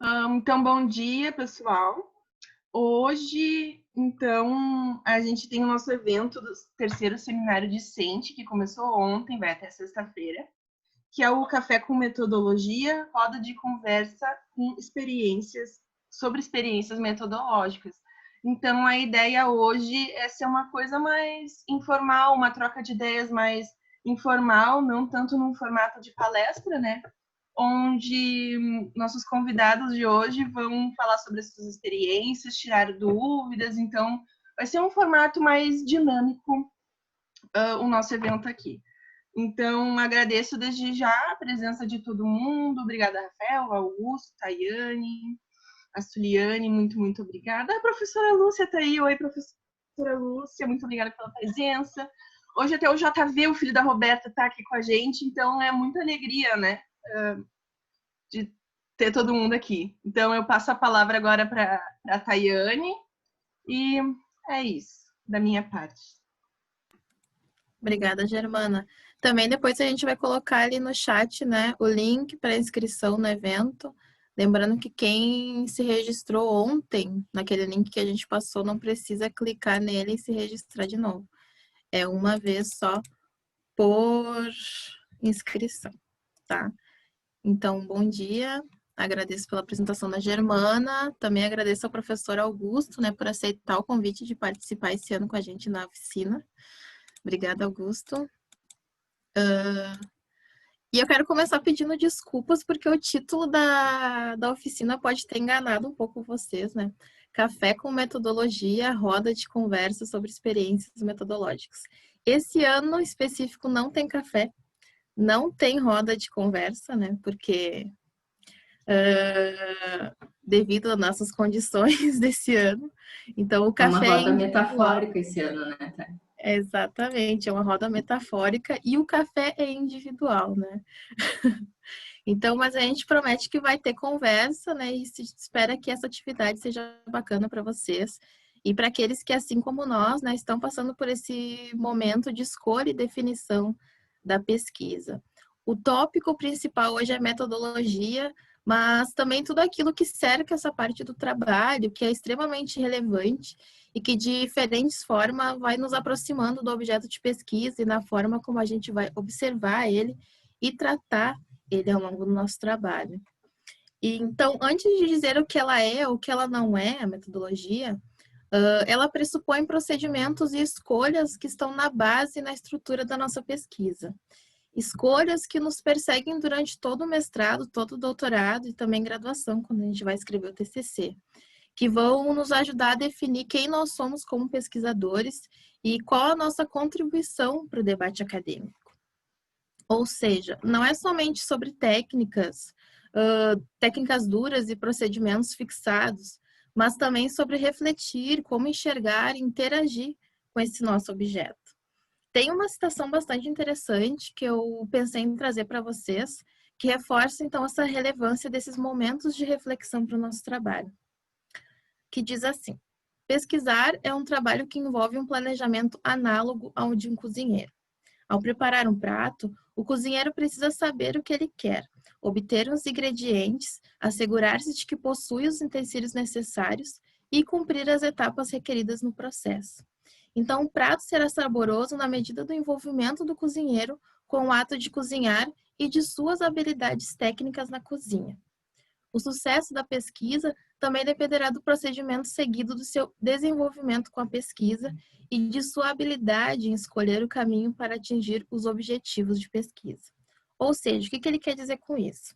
Então, bom dia, pessoal. Hoje, então, a gente tem o nosso evento do terceiro seminário discente, que começou ontem, vai até sexta-feira, que é o Café com Metodologia, roda de conversa com experiências, sobre experiências metodológicas. Então, a ideia hoje é ser uma coisa mais informal, uma troca de ideias mais informal, não tanto num formato de palestra, né? Onde nossos convidados de hoje vão falar sobre as suas experiências, tirar dúvidas. Então, vai ser um formato mais dinâmico, o nosso evento aqui. Então, agradeço desde já a presença de todo mundo. Obrigada, Rafael, Augusto, Tayane, a Suliane, muito obrigada. A professora Lúcia está aí. Oi, professora Lúcia, muito obrigada pela presença. Hoje até o JV, o filho da Roberta, está aqui com a gente, então é muita alegria, né? De ter todo mundo aqui. Então, eu passo a palavra agora para a Tayane e é isso, da minha parte. Obrigada, Germana. Também depois a gente vai colocar ali no chat, né, o link para inscrição no evento. Lembrando que quem se registrou ontem, naquele link que a gente passou, não precisa clicar nele e se registrar de novo. É uma vez só por inscrição, tá? Então, bom dia. Agradeço pela apresentação da Germana. Também agradeço ao professor Augusto, né, por aceitar o convite de participar esse ano com a gente na oficina. Obrigada, Augusto. E eu quero começar pedindo desculpas, porque o título da oficina pode ter enganado um pouco vocês, né? Café com metodologia, roda de conversa sobre experiências metodológicas. Esse ano específico não tem café, não tem roda de conversa, né? Porque devido às nossas condições desse ano. Então, o É uma café é roda individual. metafórica esse ano, né, Thay? Exatamente, é uma roda metafórica e o café é individual, né? Então, mas a gente promete que vai ter conversa, né? E se espera que essa atividade seja bacana para vocês. E para aqueles que, assim como nós, né, estão passando por esse momento de escolha e definição da pesquisa. O tópico principal hoje é metodologia, mas também tudo aquilo que cerca essa parte do trabalho, que é extremamente relevante e que de diferentes formas vai nos aproximando do objeto de pesquisa e na forma como a gente vai observar ele e tratar ele ao longo do nosso trabalho. E, então, antes de dizer o que ela é ou o que ela não é, a metodologia, ela pressupõe procedimentos e escolhas que estão na base e na estrutura da nossa pesquisa. Escolhas que nos perseguem durante todo o mestrado, todo o doutorado e também graduação, quando a gente vai escrever o TCC, que vão nos ajudar a definir quem nós somos como pesquisadores e qual a nossa contribuição para o debate acadêmico. Ou seja, não é somente sobre técnicas, técnicas duras e procedimentos fixados, mas também sobre refletir, como enxergar e interagir com esse nosso objeto. Tem uma citação bastante interessante que eu pensei em trazer para vocês, que reforça então essa relevância desses momentos de reflexão para o nosso trabalho. Que diz assim: pesquisar é um trabalho que envolve um planejamento análogo ao de um cozinheiro. Ao preparar um prato, o cozinheiro precisa saber o que ele quer, obter os ingredientes, assegurar-se de que possui os utensílios necessários e cumprir as etapas requeridas no processo. Então, o prato será saboroso na medida do envolvimento do cozinheiro com o ato de cozinhar e de suas habilidades técnicas na cozinha. O sucesso da pesquisa também dependerá do procedimento seguido do seu desenvolvimento com a pesquisa e de sua habilidade em escolher o caminho para atingir os objetivos de pesquisa. Ou seja, o que ele quer dizer com isso?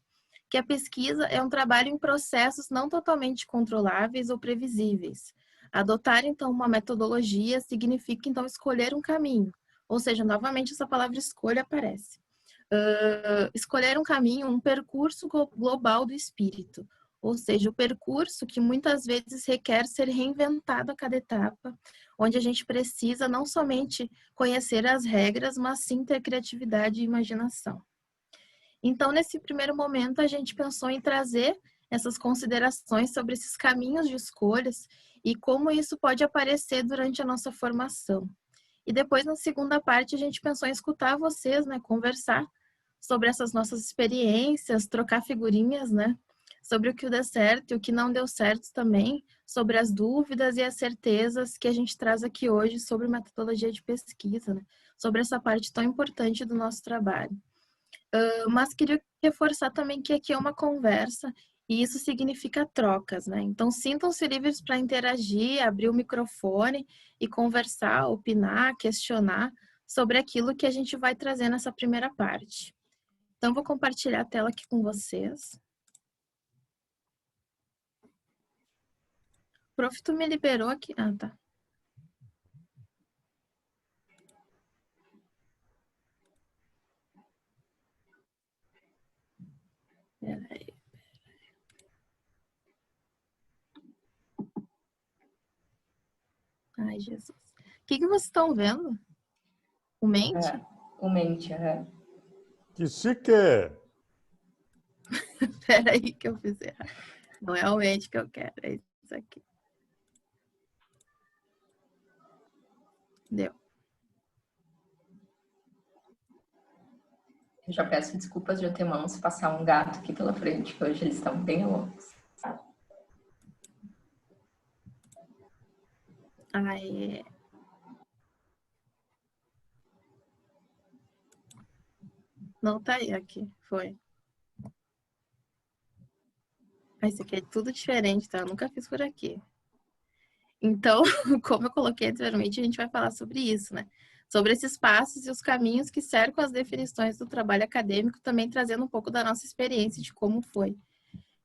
Que a pesquisa é um trabalho em processos não totalmente controláveis ou previsíveis. Adotar, então, uma metodologia significa, então, escolher um caminho. Ou seja, novamente, essa palavra escolha aparece. Escolher um caminho, um percurso global do espírito, ou seja, o percurso que muitas vezes requer ser reinventado a cada etapa, onde a gente precisa não somente conhecer as regras, mas sim ter criatividade e imaginação. Então, nesse primeiro momento, a gente pensou em trazer essas considerações sobre esses caminhos de escolhas e como isso pode aparecer durante a nossa formação. E depois, na segunda parte, a gente pensou em escutar vocês, né, conversar sobre essas nossas experiências, trocar figurinhas, né, sobre o que deu certo e o que não deu certo também, sobre as dúvidas e as certezas que a gente traz aqui hoje sobre metodologia de pesquisa, né? Sobre essa parte tão importante do nosso trabalho. Mas queria reforçar também que aqui é uma conversa e isso significa trocas, né? Então, sintam-se livres para interagir, abrir o microfone e conversar, opinar, questionar sobre aquilo que a gente vai trazer nessa primeira parte. Então, vou compartilhar a tela aqui com vocês. Prof, tu me liberou aqui? Ah, tá. Peraí. Ai, Jesus. O que vocês estão vendo? O Mente? O Mente, Que chique! Peraí que eu fiz errado. Não é o Mente que eu quero, é isso aqui. Deu. Eu já peço desculpas de antemão se passar um gato aqui pela frente, que hoje eles estão bem loucos. Ai, não tá aí, aqui. Foi. Esse aqui é tudo diferente, tá? Eu nunca fiz por aqui. Então, como eu coloquei anteriormente, a gente vai falar sobre isso, né? Sobre esses passos e os caminhos que cercam as definições do trabalho acadêmico, também trazendo um pouco da nossa experiência de como foi.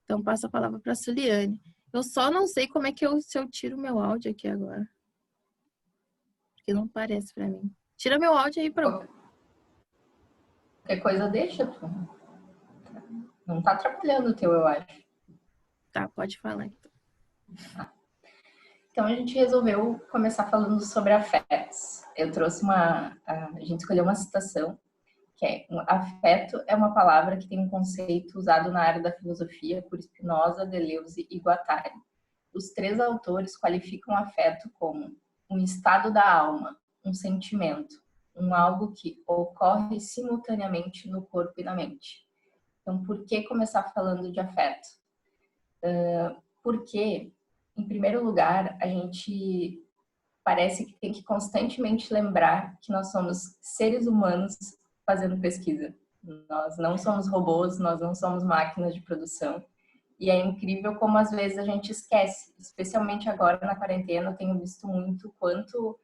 Então, passo a palavra para a Suliane. Eu só não sei como é que se eu tiro meu áudio aqui agora. Porque não parece para mim. Tira meu áudio aí, pronto. Qualquer coisa deixa, tu. Não tá atrapalhando o teu, eu acho. Tá, pode falar então. Então, a gente resolveu começar falando sobre afetos. Eu trouxe a gente escolheu uma citação, que é: afeto é uma palavra que tem um conceito usado na área da filosofia por Spinoza, Deleuze e Guattari. Os três autores qualificam afeto como um estado da alma, um sentimento, um algo que ocorre simultaneamente no corpo e na mente. Então, por que começar falando de afeto? Porque, em primeiro lugar, a gente parece que tem que constantemente lembrar que nós somos seres humanos fazendo pesquisa. Nós não somos robôs, nós não somos máquinas de produção. E é incrível como às vezes a gente esquece, especialmente agora na quarentena, eu tenho visto muito quanto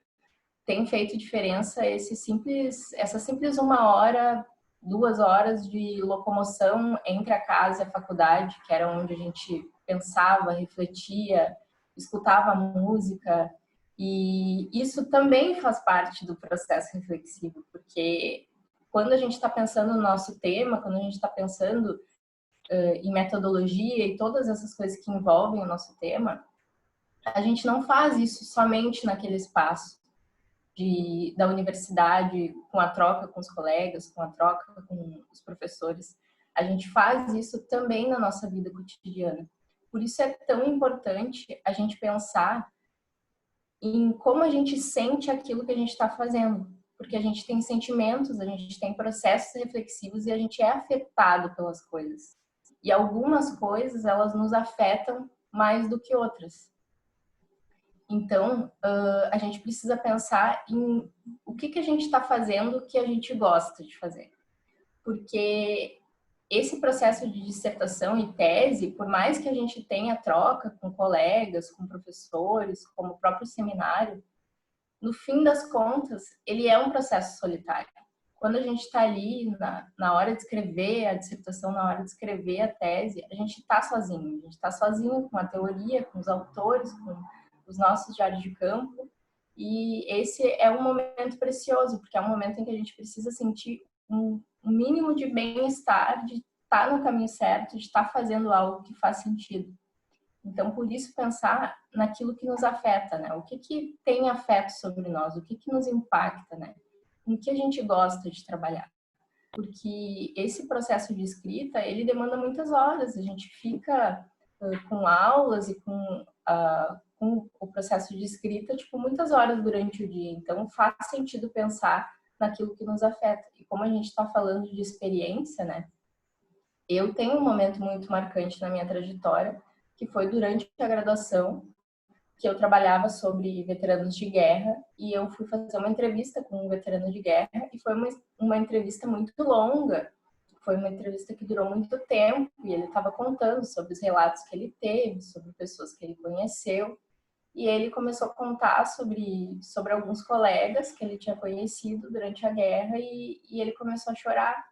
tem feito diferença essa simples 1 hora, 2 horas de locomoção entre a casa e a faculdade, que era onde a gente pensava, refletia, escutava música. E isso também faz parte do processo reflexivo, porque quando a gente está pensando no nosso tema, quando a gente está pensando em metodologia e todas essas coisas que envolvem o nosso tema, a gente não faz isso somente naquele espaço da universidade, com a troca com os colegas, com a troca com os professores. A gente faz isso também na nossa vida cotidiana. Por isso é tão importante a gente pensar em como a gente sente aquilo que a gente está fazendo. Porque a gente tem sentimentos, a gente tem processos reflexivos e a gente é afetado pelas coisas. E algumas coisas, elas nos afetam mais do que outras. Então, a gente precisa pensar em o que a gente está fazendo que a gente gosta de fazer. Porque esse processo de dissertação e tese, por mais que a gente tenha troca com colegas, com professores, como o próprio seminário, no fim das contas, ele é um processo solitário. Quando a gente está ali na hora de escrever a dissertação, na hora de escrever a tese, a gente está sozinho. A gente está sozinho com a teoria, com os autores, com os nossos diários de campo. E esse é um momento precioso, porque é um momento em que a gente precisa sentir um mínimo de bem-estar, de estar no caminho certo, de estar fazendo algo que faz sentido. Então, por isso, pensar naquilo que nos afeta, né? O que tem afeto sobre nós, o que nos impacta, né? Em que a gente gosta de trabalhar. Porque esse processo de escrita, ele demanda muitas horas. A gente fica com aulas e com o processo de escrita, tipo, muitas horas durante o dia. Então, faz sentido pensar naquilo que nos afeta. E como a gente está falando de experiência, né? eu tenho um momento muito marcante na minha trajetória, que foi durante a graduação, que eu trabalhava sobre veteranos de guerra, e eu fui fazer uma entrevista com um veterano de guerra, e foi uma entrevista muito longa, foi uma entrevista que durou muito tempo, e ele estava contando sobre os relatos que ele teve, sobre pessoas que ele conheceu, e ele começou a contar sobre alguns colegas que ele tinha conhecido durante a guerra, e ele começou a chorar,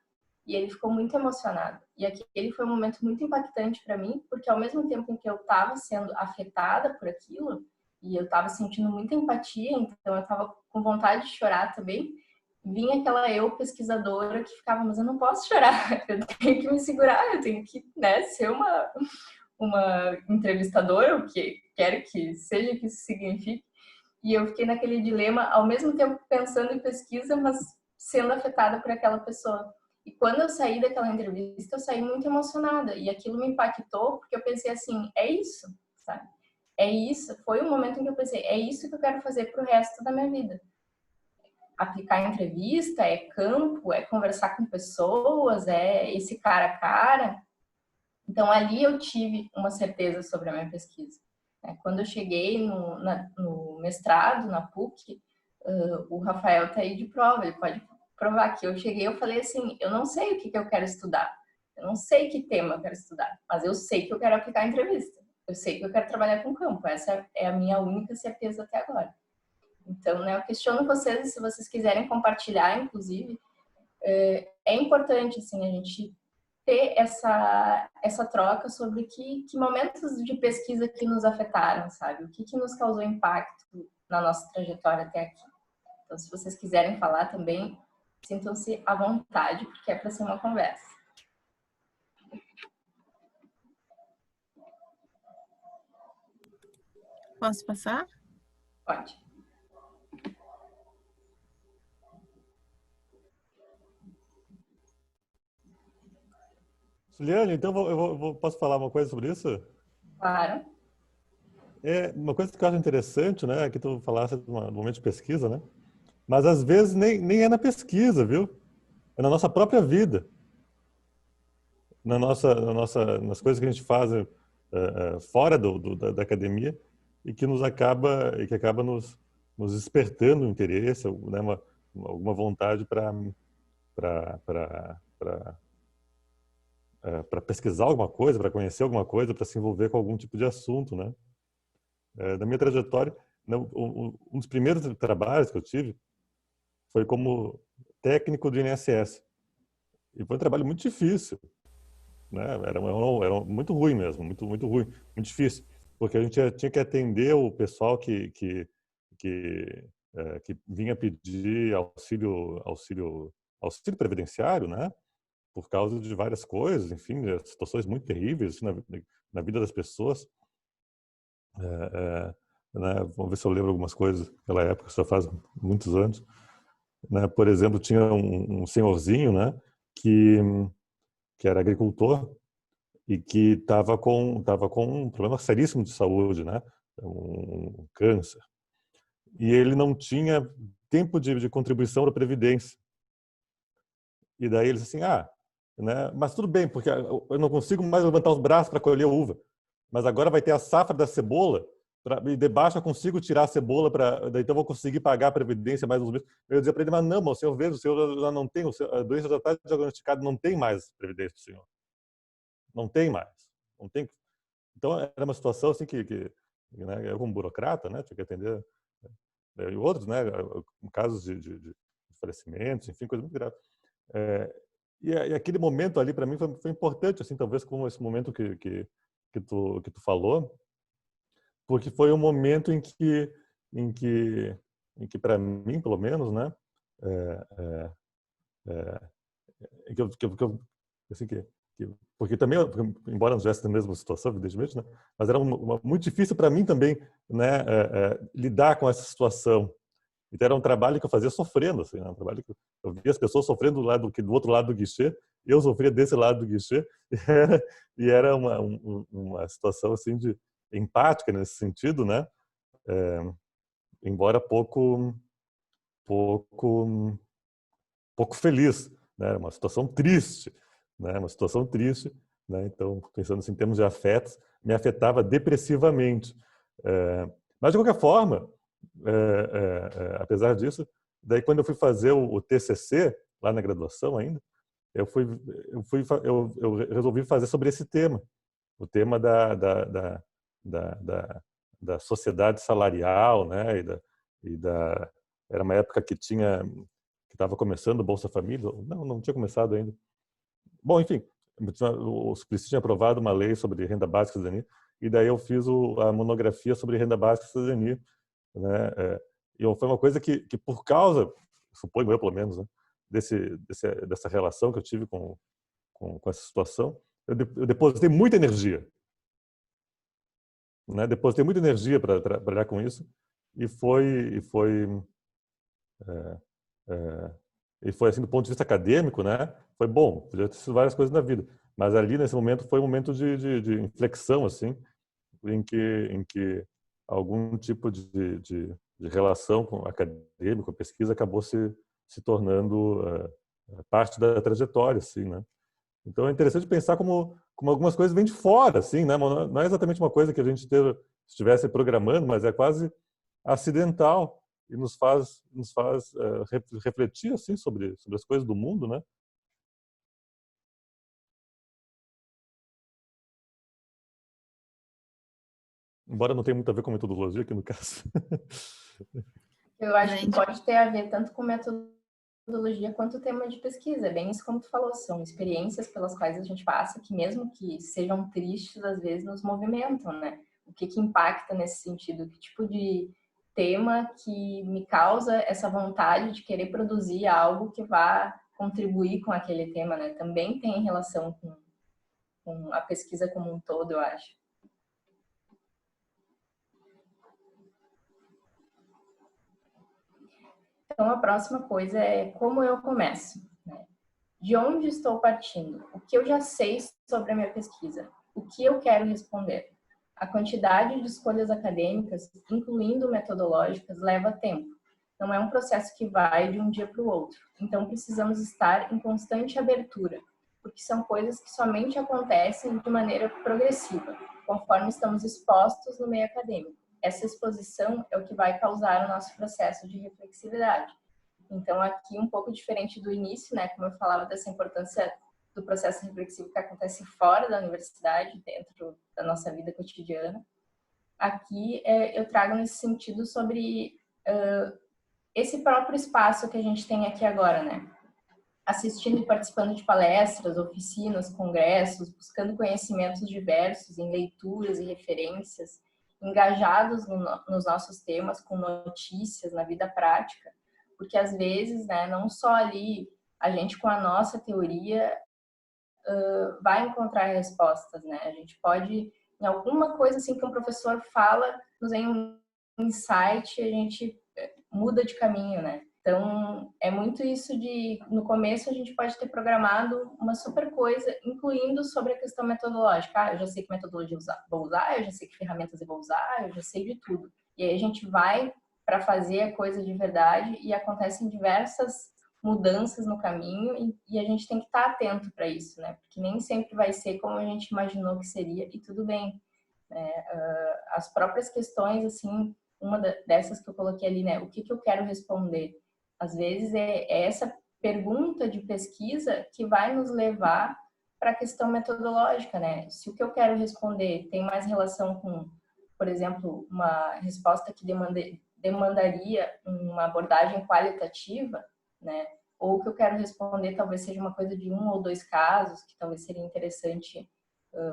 e ele ficou muito emocionado. E aquele foi um momento muito impactante para mim, porque ao mesmo tempo em que eu estava sendo afetada por aquilo, e eu estava sentindo muita empatia, então eu estava com vontade de chorar também, vinha aquela eu pesquisadora que ficava, mas eu não posso chorar, eu tenho que me segurar, eu tenho que, né, ser uma entrevistadora, o que quer que seja que isso signifique. E eu fiquei naquele dilema, ao mesmo tempo pensando em pesquisa, mas sendo afetada por aquela pessoa. E quando eu saí daquela entrevista, eu saí muito emocionada. E aquilo me impactou, porque eu pensei assim, é isso, sabe? É isso. Foi um momento em que eu pensei, é isso que eu quero fazer pro resto da minha vida. Aplicar entrevista, é campo, é conversar com pessoas, é esse cara a cara. Então, ali eu tive uma certeza sobre a minha pesquisa. Quando eu cheguei no mestrado, na PUC, o Rafael está aí de prova, ele pode provar que eu cheguei, eu falei assim, eu não sei o que eu quero estudar, eu não sei que tema eu quero estudar, mas eu sei que eu quero aplicar entrevista, eu sei que eu quero trabalhar com campo, essa é a minha única certeza até agora. Então, né, eu questiono vocês, se vocês quiserem compartilhar, inclusive, é importante, assim, a gente ter essa troca sobre que momentos de pesquisa que nos afetaram, sabe? O que nos causou impacto na nossa trajetória até aqui. Então, se vocês quiserem falar também, sintam-se à vontade, porque é para ser uma conversa. Posso passar? Pode. Juliane, então posso falar uma coisa sobre isso? Claro. É uma coisa que eu acho interessante, né? Que tu falasse do momento de pesquisa, né? Mas às vezes nem é na pesquisa, viu? É na nossa própria vida, nas coisas que a gente faz fora da academia e que acaba nos despertando um interesse, né? Alguma vontade para pesquisar alguma coisa, para conhecer alguma coisa, para se envolver com algum tipo de assunto, né? Da minha trajetória, um dos primeiros trabalhos que eu tive foi como técnico do INSS. E foi um trabalho muito difícil, né? Era muito ruim mesmo, muito ruim, muito difícil, porque a gente tinha que atender o pessoal que vinha pedir auxílio previdenciário, né? Por causa de várias coisas, enfim, situações muito terríveis assim, na vida das pessoas. Né? Vamos ver se eu lembro algumas coisas daquela época, já faz muitos anos. Né? Por exemplo, tinha um senhorzinho, né, que era agricultor e que estava com um problema seríssimo de saúde, né, um câncer. E ele não tinha tempo de contribuição para a Previdência. E daí ele disse assim, né, mas tudo bem, porque eu não consigo mais levantar os braços para colher uva, mas agora vai ter a safra da cebola, e debaixo eu consigo tirar a cebola, então eu vou conseguir pagar a Previdência mais uns meses. Eu dizia para ele, mas não, o senhor veja, o senhor já não tem, a doença já está diagnosticada, não tem mais Previdência para o senhor. Não tem mais. Não tem. Então, era uma situação assim né, eu como burocrata, né, tinha que atender, e outros, né, casos de falecimentos, enfim, coisa muito grave. E aquele momento ali, para mim, foi importante, assim, talvez como esse momento que tu falou, porque foi um momento em que para mim, pelo menos, né, assim, porque também, embora não estivesse na mesma situação, evidentemente, né, mas era muito difícil para mim também, né, lidar com essa situação. Então era um trabalho que eu fazia sofrendo, assim, né, um trabalho que eu via as pessoas sofrendo do outro lado do guichê, eu sofria desse lado do guichê, e era uma situação assim de empática nesse sentido, né, embora pouco feliz, né, uma situação triste. né? Uma situação triste, né? Então, pensando assim, em termos de afetos, me afetava depressivamente. Mas, de qualquer forma, apesar disso, daí quando eu fui fazer o TCC, lá na graduação ainda, eu resolvi fazer sobre esse tema, o tema da sociedade salarial, né? Era uma época que estava começando o Bolsa Família, não tinha começado ainda. Bom, enfim, o Suplicy tinha aprovado uma lei sobre renda básica e cidadania, e daí eu fiz a monografia sobre renda básica e cidadania, né? E foi uma coisa que por causa, suponho eu pelo menos, né? Dessa relação que eu tive com essa situação, eu depositei muita energia, né? Depositei muita energia para trabalhar com isso, e foi assim do ponto de vista acadêmico, né? Foi bom, podia ter sido várias coisas na vida, mas ali nesse momento foi um momento de inflexão, assim, em que algum tipo de relação com acadêmico, pesquisa, acabou se tornando parte da trajetória, assim, né? Então é interessante pensar como algumas coisas vêm de fora, assim, né? Não é exatamente uma coisa que a gente estivesse programando, mas é quase acidental e nos faz refletir, assim, sobre as coisas do mundo, né? Embora não tenha muito a ver com metodologia aqui no caso. Eu acho que pode ter a ver tanto com metodologia quanto tema de pesquisa. É bem isso como tu falou, são experiências pelas quais a gente passa que, mesmo que sejam tristes, às vezes nos movimentam, né? O que impacta nesse sentido? Que tipo de tema que me causa essa vontade de querer produzir algo que vá contribuir com aquele tema, né? Também tem relação com a pesquisa como um todo, eu acho. Então, a próxima coisa é como eu começo, né? De onde estou partindo? O que eu já sei sobre a minha pesquisa? O que eu quero responder? A quantidade de escolhas acadêmicas, incluindo metodológicas, leva tempo. Não é um processo que vai de um dia para o outro. Então, precisamos estar em constante abertura, porque são coisas que somente acontecem de maneira progressiva, conforme estamos expostos no meio acadêmico. Essa exposição é o que vai causar o nosso processo de reflexividade. Então, aqui, um pouco diferente do início, né, como eu falava dessa importância do processo reflexivo que acontece fora da universidade, dentro da nossa vida cotidiana, aqui eu trago nesse sentido sobre esse próprio espaço que a gente tem aqui agora, né? Assistindo e participando de palestras, oficinas, congressos, buscando conhecimentos diversos em leituras e referências, engajados nos nossos temas, com notícias, na vida prática, porque às vezes, né, não só ali a gente com a nossa teoria vai encontrar respostas, né? A gente pode, em alguma coisa assim que um professor fala, nos vem um insight e a gente muda de caminho, né? Então, é muito isso de, no começo, a gente pode ter programado uma super coisa, incluindo sobre a questão metodológica. Ah, eu já sei que metodologia vou usar, eu já sei que ferramentas eu vou usar, eu já sei de tudo. E aí a gente vai para fazer a coisa de verdade e acontecem diversas mudanças no caminho e a gente tem que estar atento para isso, né? Porque nem sempre vai ser como a gente imaginou que seria e tudo bem. Né? As próprias questões, assim, uma dessas que eu coloquei ali, né? O que eu quero responder? Às vezes é essa pergunta de pesquisa que vai nos levar para a questão metodológica, né? Se o que eu quero responder tem mais relação com, por exemplo, uma resposta que demandaria uma abordagem qualitativa, né? Ou o que eu quero responder talvez seja uma coisa de 1 ou 2 casos, que talvez seria interessante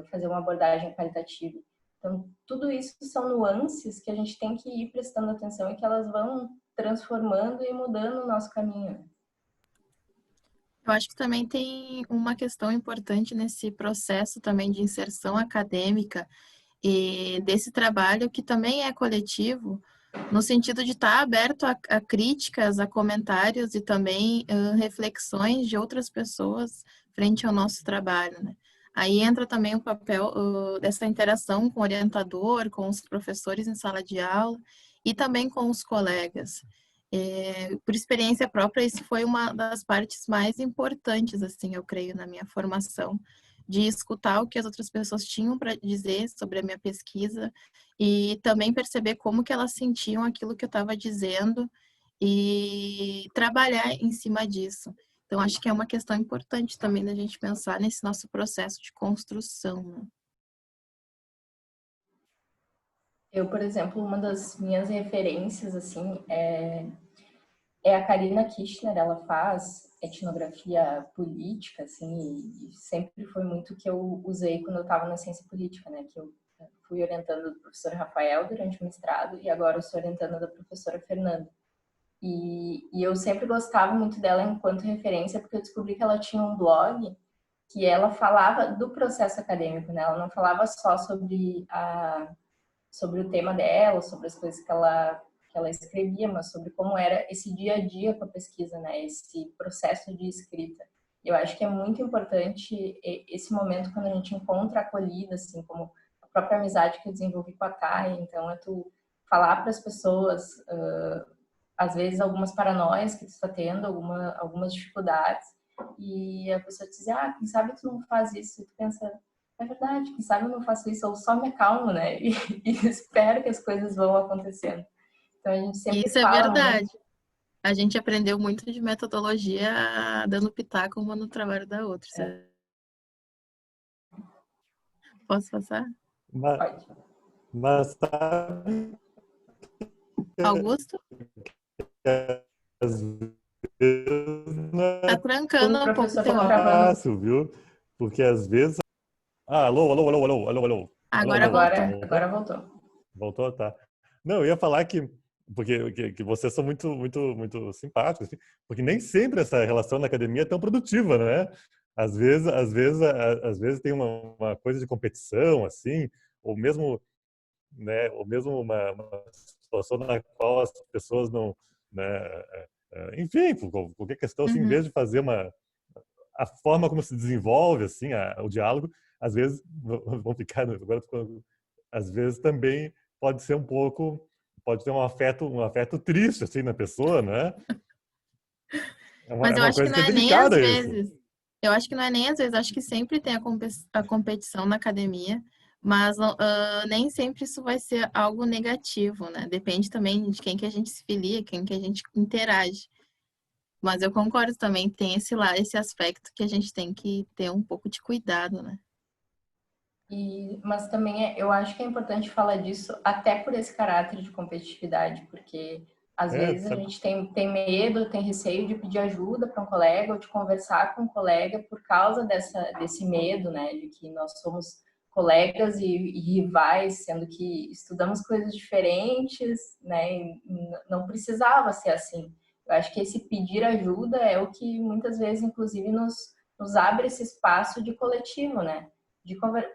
fazer uma abordagem qualitativa. Então, tudo isso são nuances que a gente tem que ir prestando atenção e que elas vão transformando e mudando o nosso caminho. Eu acho que também tem uma questão importante nesse processo também de inserção acadêmica e desse trabalho que também é coletivo, no sentido de estar aberto a críticas, a comentários e também reflexões de outras pessoas frente ao nosso trabalho, né? Aí entra também o papel dessa interação com o orientador, com os professores em sala de aula e também com os colegas. Por experiência própria, isso foi uma das partes mais importantes, assim, eu creio, na minha formação, de escutar o que as outras pessoas tinham para dizer sobre a minha pesquisa e também perceber como que elas sentiam aquilo que eu estava dizendo e trabalhar em cima disso. Então, acho que é uma questão importante também da gente pensar nesse nosso processo de construção, né? Eu, por exemplo, uma das minhas referências, assim, é a Karina Kirchner. Ela faz etnografia política, assim, e sempre foi muito o que eu usei quando eu estava na ciência política, né? Que eu fui orientando do professor Rafael durante o mestrado e agora eu sou orientando da professora Fernanda. E eu sempre gostava muito dela enquanto referência, porque eu descobri que ela tinha um blog que ela falava do processo acadêmico, né? Ela não falava só sobre o tema dela, sobre as coisas que ela escrevia, mas sobre como era esse dia a dia com a pesquisa, né? Esse processo de escrita. Eu acho que é muito importante esse momento quando a gente encontra acolhida, assim, como a própria amizade que eu desenvolvi com a Thay. Então, é tu falar para as pessoas, às vezes, algumas paranoias que tu está tendo, algumas dificuldades, e a pessoa te diz, quem sabe tu não faz isso, e tu pensa, é verdade, quem sabe eu não faço isso, eu só me acalmo, né? E espero que as coisas vão acontecendo. Então a gente sempre Isso é fala verdade. muito. A gente aprendeu muito de metodologia dando pitaco uma no trabalho da outra. Posso passar? Mas, Pode. mas sabe Augusto? que às vezes não Tá é trancando O um pouco o professor teu ficou áudio. travando. fácil, viu? Porque às vezes. Ah, alô, alô, alô, alô, alô, alô. Alô, Agora alô. voltou. Agora voltou. Voltou, tá. Não, eu ia falar porque que vocês são muito, muito, muito simpáticos, assim, porque nem sempre essa relação na academia é tão produtiva, né? Às vezes tem uma coisa de competição, assim, ou mesmo, né, ou mesmo uma situação na qual as pessoas não, né, enfim, por qualquer questão, assim, em Uhum. vez de fazer a forma como se desenvolve, assim, o diálogo, às vezes vão ficar, agora às vezes também pode ser pode ter um afeto triste assim na pessoa, né? Mas É eu uma acho que coisa não que é é nem às delicada isso. vezes. Eu acho que não é nem às vezes. Acho que sempre tem a competição na academia, mas nem sempre isso vai ser algo negativo, né? Depende também de quem que a gente se filia, quem que a gente interage. Mas eu concordo também, tem esse aspecto que a gente tem que ter um pouco de cuidado, né? Mas também eu acho que é importante falar disso até por esse caráter de competitividade, porque às É, vezes a gente tem medo, tem receio de pedir ajuda para um colega ou de conversar com um colega por causa desse medo, né, de que nós somos colegas e rivais, sendo que estudamos coisas diferentes, né, e não precisava ser assim. Eu acho que esse pedir ajuda é o que muitas vezes, inclusive, nos abre esse espaço de coletivo, né?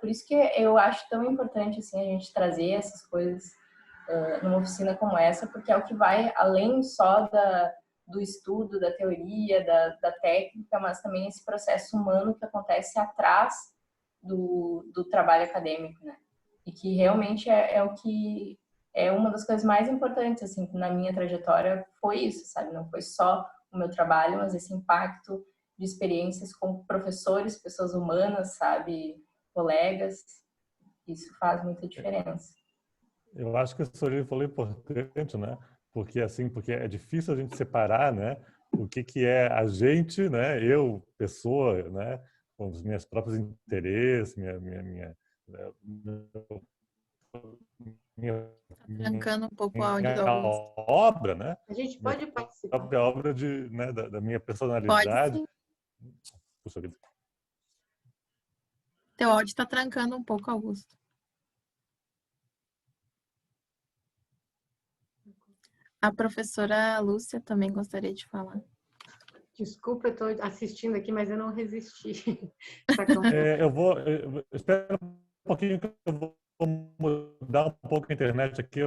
Por isso que eu acho tão importante assim a gente trazer essas coisas numa oficina como essa, porque é o que vai além só do estudo, da teoria, da técnica, mas também esse processo humano que acontece atrás do trabalho acadêmico, né? E que realmente é o que é uma das coisas mais importantes assim na minha trajetória foi isso, sabe? Não foi só o meu trabalho, mas esse impacto de experiências com professores, pessoas humanas, sabe? Colegas, isso faz muita diferença. eu acho que o Sorino falou importante, né? Porque é difícil a gente separar, né? O que é a gente, né? Eu, pessoa, né? Com os meus próprios interesses, minha, Tá trancando um pouco o áudio do minha Augusto. obra, né? A gente Minha pode participar. própria obra né, da minha Pode personalidade. sim. Puxa vida. Teu áudio tá trancando um pouco, Augusto. A professora Lúcia também gostaria de falar. Desculpa, eu estou assistindo aqui, mas eu não resisti. Espera um pouquinho que eu vou mudar um pouco a internet aqui.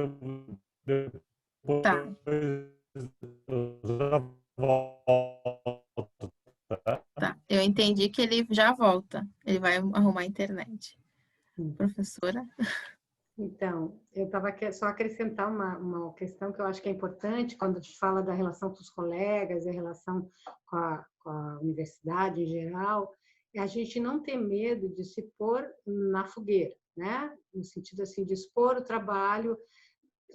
Depois Tá, eu já volto, tá? tá. Eu entendi que ele já volta. Ele vai arrumar a internet. Professora? Então, eu estava só acrescentar uma questão que eu acho que é importante quando a gente fala da relação com os colegas, a relação com a universidade em geral, é a gente não ter medo de se pôr na fogueira, né? No sentido assim de expor o trabalho,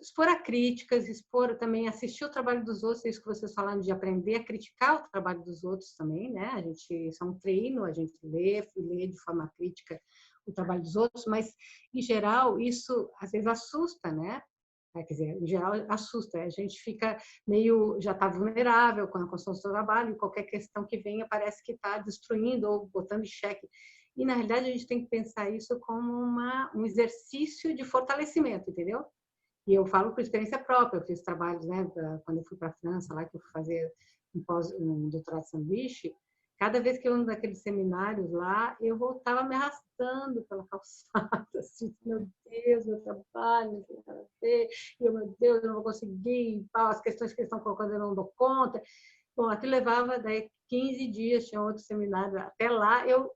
expor a críticas, expor também, assistir o trabalho dos outros, é isso que vocês falaram de aprender a criticar o trabalho dos outros também, né? A gente, isso é um treino, a gente lê de forma crítica o trabalho dos outros, mas, em geral, isso às vezes assusta, né? Quer dizer, em geral, assusta. A gente fica meio, já está vulnerável com a construção do seu trabalho, e qualquer questão que venha parece que está destruindo ou botando em xeque. E, na realidade, a gente tem que pensar isso como um exercício de fortalecimento, entendeu? E eu falo por experiência própria, eu fiz trabalhos, né, quando eu fui para a França, lá que eu fui fazer um doutorado de sanduíche, cada vez que eu ia naqueles seminários lá, eu voltava me arrastando pela calçada, assim, meu Deus, meu trabalho, não tem nada a ver, e eu, meu Deus, eu não vou conseguir, as questões que eles estão colocando eu não dou conta. Bom, aquilo levava daí 15 dias, tinha outro seminário. Até lá, eu,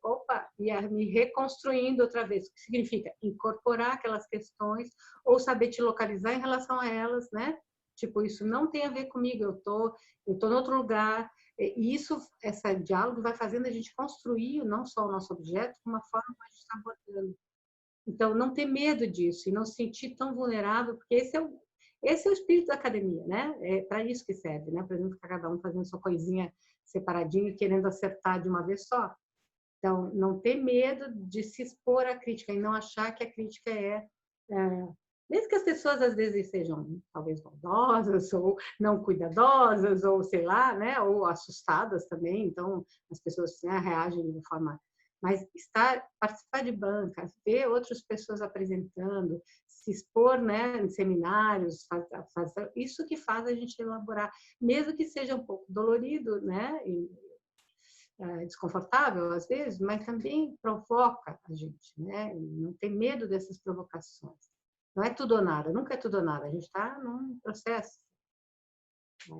ia me reconstruindo outra vez. O que significa? Incorporar aquelas questões ou saber te localizar em relação a elas, né? Tipo, isso não tem a ver comigo, eu tô em outro lugar. E isso, esse diálogo vai fazendo a gente construir não só o nosso objeto, como a forma como a gente está abordando. Então, não ter medo disso e não se sentir tão vulnerável, porque esse é o espírito da academia, né? É para isso que serve, né? Para não ficar cada um fazendo sua coisinha separadinho e querendo acertar de uma vez só. Então, não ter medo de se expor à crítica e não achar que a crítica mesmo que as pessoas às vezes sejam talvez maldosas ou não cuidadosas ou sei lá, né, ou assustadas também, então as pessoas, né, reagem de forma, mas participar de bancas, ver outras pessoas apresentando, se expor, né, em seminários, isso que faz a gente elaborar, mesmo que seja um pouco dolorido, né, desconfortável às vezes, mas também provoca a gente, né? Não tem medo dessas provocações. Não é tudo ou nada, nunca é tudo ou nada. A gente está num processo.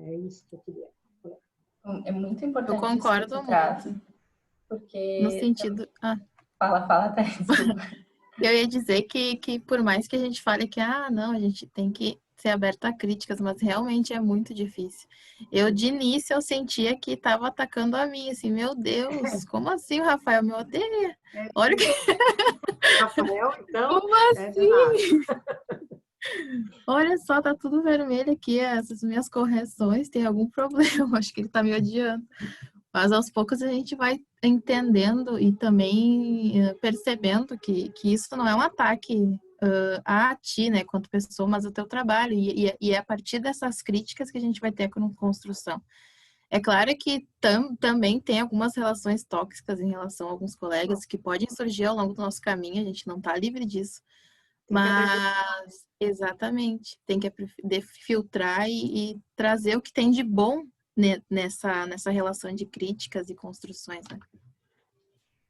É isso que eu queria falar. É muito Eu importante isso que concordo tu traz, muito. No porque... sentido. Fala, tá, desculpa. Eu ia dizer que por mais que a gente fale que, não, a gente tem que ser aberto a críticas, mas realmente é muito difícil. Eu, de início, eu sentia que estava atacando a mim, assim, meu Deus, como assim o Rafael me odeia? Olha que... Rafael, então, Como de nada. assim? Olha só, tá tudo vermelho aqui, essas minhas correções, tem algum problema, acho que ele tá me odiando. Mas aos poucos a gente vai entendendo e também percebendo que isso não é um ataque a ti, né, quanto pessoa, mas ao teu trabalho. E é a partir dessas críticas que a gente vai ter a construção. É claro que também tem algumas relações tóxicas em relação a alguns colegas que podem surgir ao longo do nosso caminho, a gente não está livre disso. Tem que aprender. Mas, exatamente, tem que filtrar e trazer o que tem de bom nessa relação de críticas e construções, né?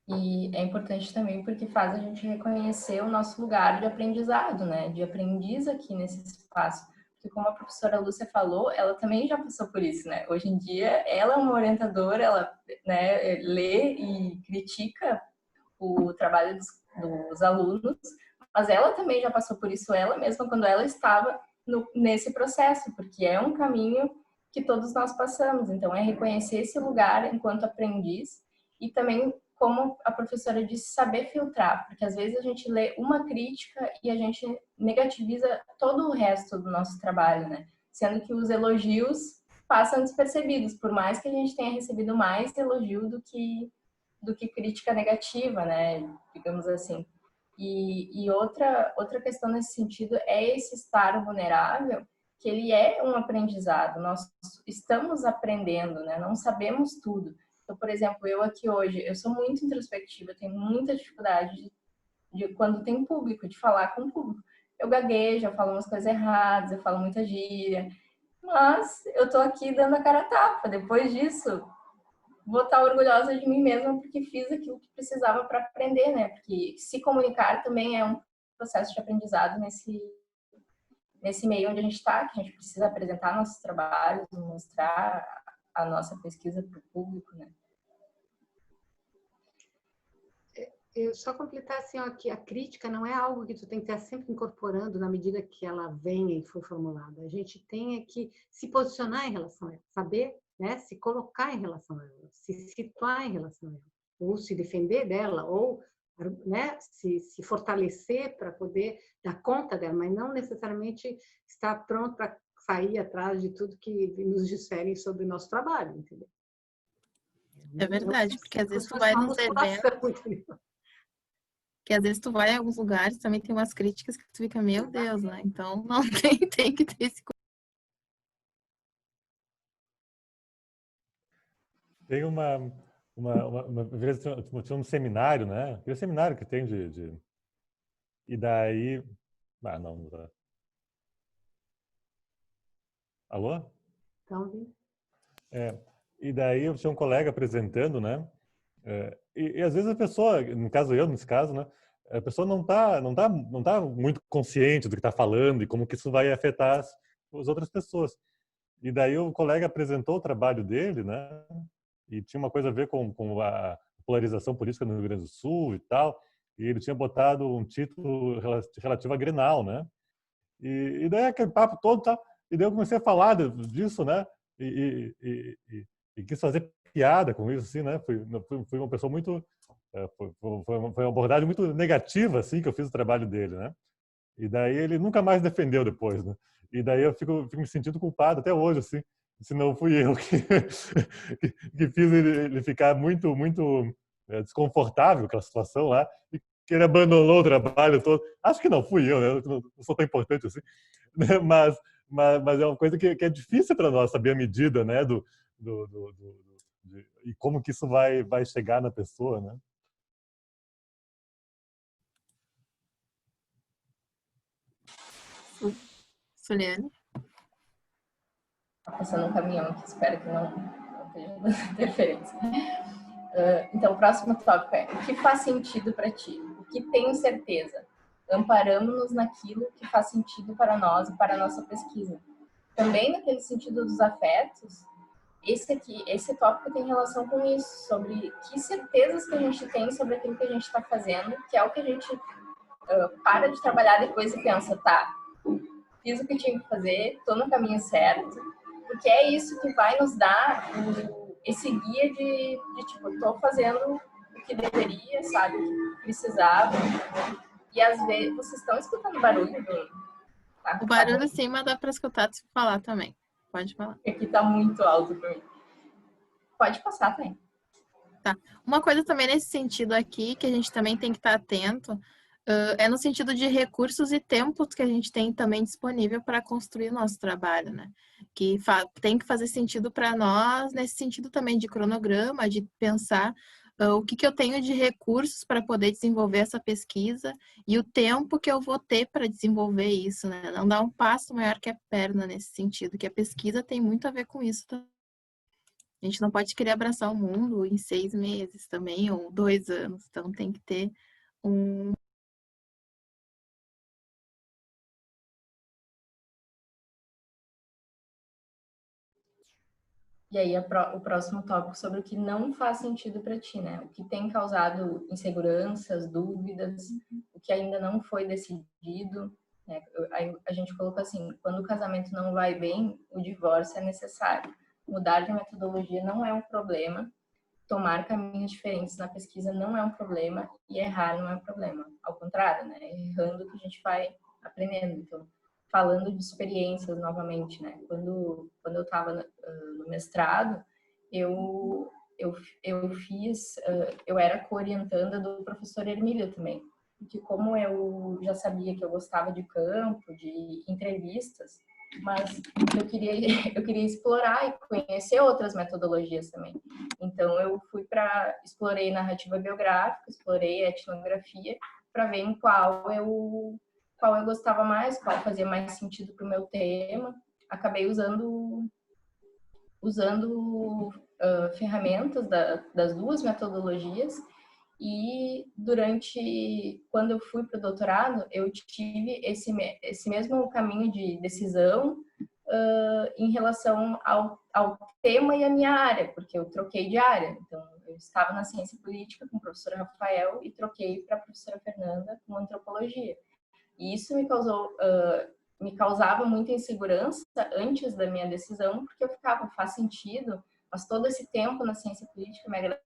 E é importante também porque faz a gente reconhecer o nosso lugar de aprendizado, né? De aprendiz aqui nesse espaço. Porque como a professora Lúcia falou, ela também já passou por isso, né? Hoje em dia, ela é uma orientadora, ela, né, lê e critica o trabalho dos alunos, mas ela também já passou por isso, ela mesma, quando ela estava nesse processo, porque é um caminho que todos nós passamos. Então, é reconhecer esse lugar enquanto aprendiz e também, como a professora disse, saber filtrar, porque às vezes a gente lê uma crítica e a gente negativiza todo o resto do nosso trabalho, né? Sendo que os elogios passam despercebidos, por mais que a gente tenha recebido mais elogio do que crítica negativa, né? Digamos assim. E outra questão nesse sentido é esse estar vulnerável, que ele é um aprendizado. Nós estamos aprendendo, né? Não sabemos tudo. Então, por exemplo, eu aqui hoje, eu sou muito introspectiva, tenho muita dificuldade de quando tem público, de falar com o público. Eu gaguejo, eu falo umas coisas erradas, eu falo muita gíria, mas eu tô aqui dando a cara a tapa. Depois disso, vou estar orgulhosa de mim mesma porque fiz aquilo que precisava para aprender, né? Porque se comunicar também é um processo de aprendizado nesse meio onde a gente está, que a gente precisa apresentar nossos trabalhos, mostrar a nossa pesquisa para o público, né? eu só completar assim, ó, que a crítica não é algo que tu tem que estar sempre incorporando na medida que ela venha e for formulada. A gente tem que se posicionar em relação a ela, saber, né, se colocar em relação a ela, se situar em relação a ela, ou se defender dela, ou, né, se fortalecer para poder dar conta dela, mas não necessariamente estar pronto para sair atrás de tudo que nos disserem sobre o nosso trabalho, entendeu? É verdade, porque às Como vezes se tu fosse vai uma nos eventos, musculação, entendeu? que às vezes tu vai em alguns lugares, também tem umas críticas que tu fica, meu Deus, né? Então não tem que ter esse Tem uma vez tinha um seminário, né? Aquele seminário que tem e daí... Ah, não dá. Alô? Então, É, e daí eu tinha um colega apresentando, né? E às vezes a pessoa, no caso eu, nesse caso, né? A pessoa não tá muito consciente do que está falando e como que isso vai afetar as outras pessoas. E daí o colega apresentou o trabalho dele, né? E tinha uma coisa a ver com a polarização política no Rio Grande do Sul e tal. E ele tinha botado um título relativo a Grenal, né? E daí aquele papo todo, tá? E daí eu comecei a falar disso, né? E quis fazer piada com isso, assim, né? Fui uma pessoa muito... Foi uma abordagem muito negativa, assim, que eu fiz o trabalho dele, né? E daí ele nunca mais defendeu depois, né? E daí eu fico me sentindo culpado até hoje, assim, se não fui eu que fiz ele ficar muito desconfortável com a situação lá e que ele abandonou o trabalho todo. Acho que não fui eu, né? Eu não sou tão importante assim, né? Mas é uma coisa que é difícil para nós saber a medida, né? E como que isso vai chegar na pessoa, né? Suliane. Tá passando um caminhão aqui, espero que não esteja interferência. Então, o próximo tópico é: o que faz sentido para ti? O que tenho certeza? Amparamos-nos naquilo que faz sentido para nós e para a nossa pesquisa. Também naquele sentido dos afetos, esse tópico tem relação com isso, sobre que certezas que a gente tem sobre aquilo que a gente está fazendo, que é o que a gente para de trabalhar depois e pensa, tá, fiz o que tinha que fazer, estou no caminho certo, porque é isso que vai nos dar esse guia de tipo, estou fazendo o que deveria, sabe, o que precisava. E às vezes, vocês estão escutando barulho O barulho sim, mas dá para escutar tu falar também. Pode falar. Aqui tá muito alto para mim. Pode passar também. Tá. Uma coisa também nesse sentido aqui, que a gente também tem que estar atento, é no sentido de recursos e tempos que a gente tem também disponível para construir o nosso trabalho, né? Que tem que fazer sentido para nós, nesse sentido também de cronograma, de pensar o que eu tenho de recursos para poder desenvolver essa pesquisa e o tempo que eu vou ter para desenvolver isso, né? Não dar um passo maior que a perna nesse sentido, que a pesquisa tem muito a ver com isso também. A gente não pode querer abraçar o mundo em 6 meses também, ou 2 anos. Então, tem que ter um... E aí, o próximo tópico sobre o que não faz sentido para ti, né? O que tem causado inseguranças, dúvidas, o que ainda não foi decidido. Né? A gente colocou assim, quando o casamento não vai bem, o divórcio é necessário. Mudar de metodologia não é um problema. Tomar caminhos diferentes na pesquisa não é um problema e errar não é um problema. Ao contrário, né? Errando que a gente vai aprendendo. Então, falando de experiências novamente, né? Quando eu estava no mestrado, eu fiz, eu era co-orientanda do professor Hermílio também. Porque como eu já sabia que eu gostava de campo, de entrevistas, mas eu queria explorar e conhecer outras metodologias também. Então eu explorei narrativa biográfica, explorei etnografia para ver em qual eu gostava mais, qual fazia mais sentido para o meu tema. Acabei usando ferramentas das duas metodologias. E quando eu fui para o doutorado, eu tive esse mesmo caminho de decisão em relação ao tema e à minha área, porque eu troquei de área. Então, eu estava na ciência política com o professor Rafael e troquei para a professora Fernanda com antropologia. E isso me causava muita insegurança antes da minha decisão, porque eu ficava, faz sentido, mas todo esse tempo na ciência política, minha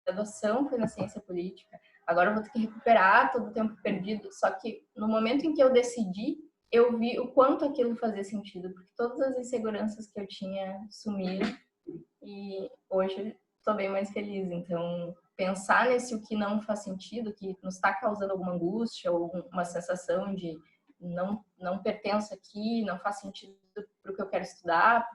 graduação foi na ciência política, agora eu vou ter que recuperar todo o tempo perdido. Só que no momento em que eu decidi, eu vi o quanto aquilo fazia sentido, porque todas as inseguranças que eu tinha sumiram e hoje estou bem mais feliz. Então, pensar nesse o que não faz sentido, que nos está causando alguma angústia ou uma sensação de não pertenço aqui, não faz sentido para o que eu quero estudar,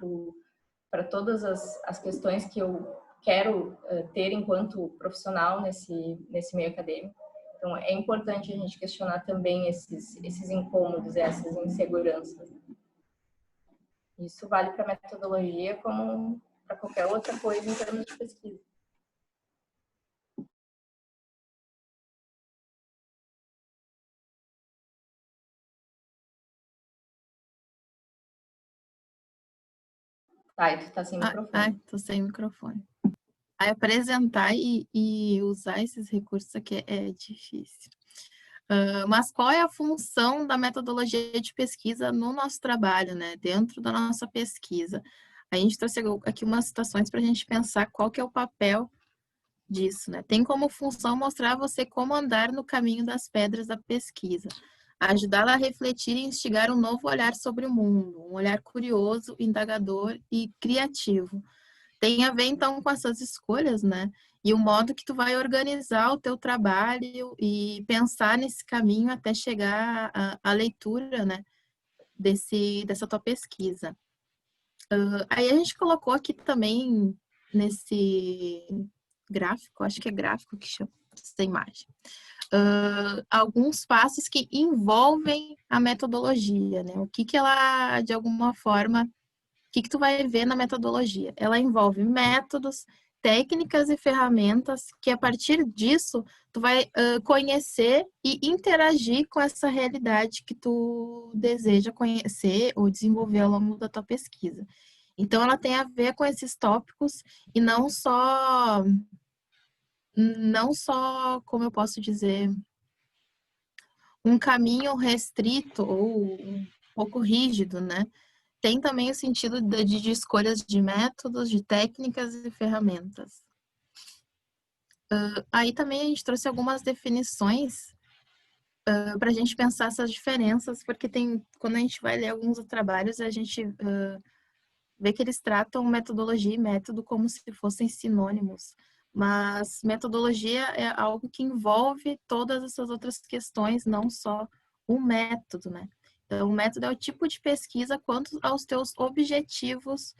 para todas as questões que eu quero ter enquanto profissional nesse meio acadêmico. Então, é importante a gente questionar também esses incômodos, essas inseguranças. Isso vale para a metodologia como para qualquer outra coisa em termos de pesquisa. Tá, e tu tá sem microfone. Tô sem microfone. Aí apresentar e usar esses recursos aqui é difícil. Mas qual é a função da metodologia de pesquisa no nosso trabalho, né? Dentro da nossa pesquisa? A gente trouxe aqui umas situações para a gente pensar qual que é o papel disso, né? Tem como função mostrar a você como andar no caminho das pedras da pesquisa, ajudá-la a refletir e instigar um novo olhar sobre o mundo, um olhar curioso, indagador e criativo. Tem a ver, então, com essas escolhas, né? E o modo que tu vai organizar o teu trabalho e pensar nesse caminho até chegar à leitura, né? Dessa tua pesquisa. Aí a gente colocou aqui também nesse gráfico, acho que é gráfico que chama essa imagem, alguns passos que envolvem a metodologia, né? O que ela, de alguma forma, o que tu vai ver na metodologia? Ela envolve métodos, técnicas e ferramentas que, a partir disso, tu vai conhecer e interagir com essa realidade que tu deseja conhecer ou desenvolver ao longo da tua pesquisa. Então, ela tem a ver com esses tópicos e não só, como eu posso dizer, um caminho restrito ou um pouco rígido, né? Tem também o sentido de escolhas de métodos, de técnicas e ferramentas. Aí também a gente trouxe algumas definições para a gente pensar essas diferenças, porque quando a gente vai ler alguns trabalhos, a gente vê que eles tratam metodologia e método como se fossem sinônimos. Mas metodologia é algo que envolve todas essas outras questões, não só o método, né? Então, o método é o tipo de pesquisa quanto aos teus objetivos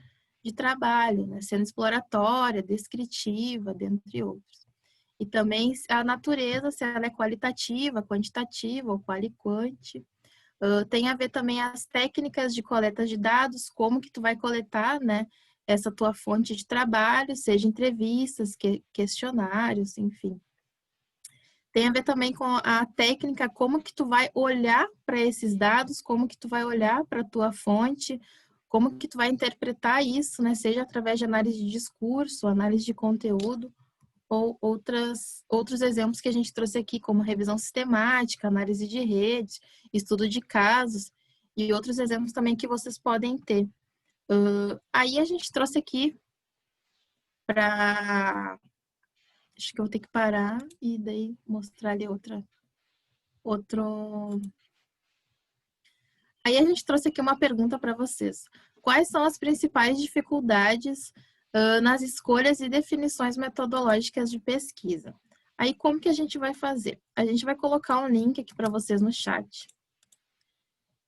de trabalho, né? Sendo exploratória, descritiva, dentre outros. E também a natureza, se ela é qualitativa, quantitativa ou quali-quanti. Tem a ver também as técnicas de coleta de dados, como que tu vai coletar, né? Essa tua fonte de trabalho, seja entrevistas, questionários, enfim. Tem a ver também com a técnica, como que tu vai olhar para esses dados, como que tu vai olhar para a tua fonte, como que tu vai interpretar isso, né? Seja através de análise de discurso, análise de conteúdo, ou outros exemplos que a gente trouxe aqui, como revisão sistemática, análise de redes, estudo de casos, e outros exemplos também que vocês podem ter. Aí a gente trouxe aqui para... Acho que eu vou ter que parar e daí mostrar ali outro... Aí a gente trouxe aqui uma pergunta para vocês. Quais são as principais dificuldades nas escolhas e definições metodológicas de pesquisa? Aí como que a gente vai fazer? A gente vai colocar um link aqui para vocês no chat.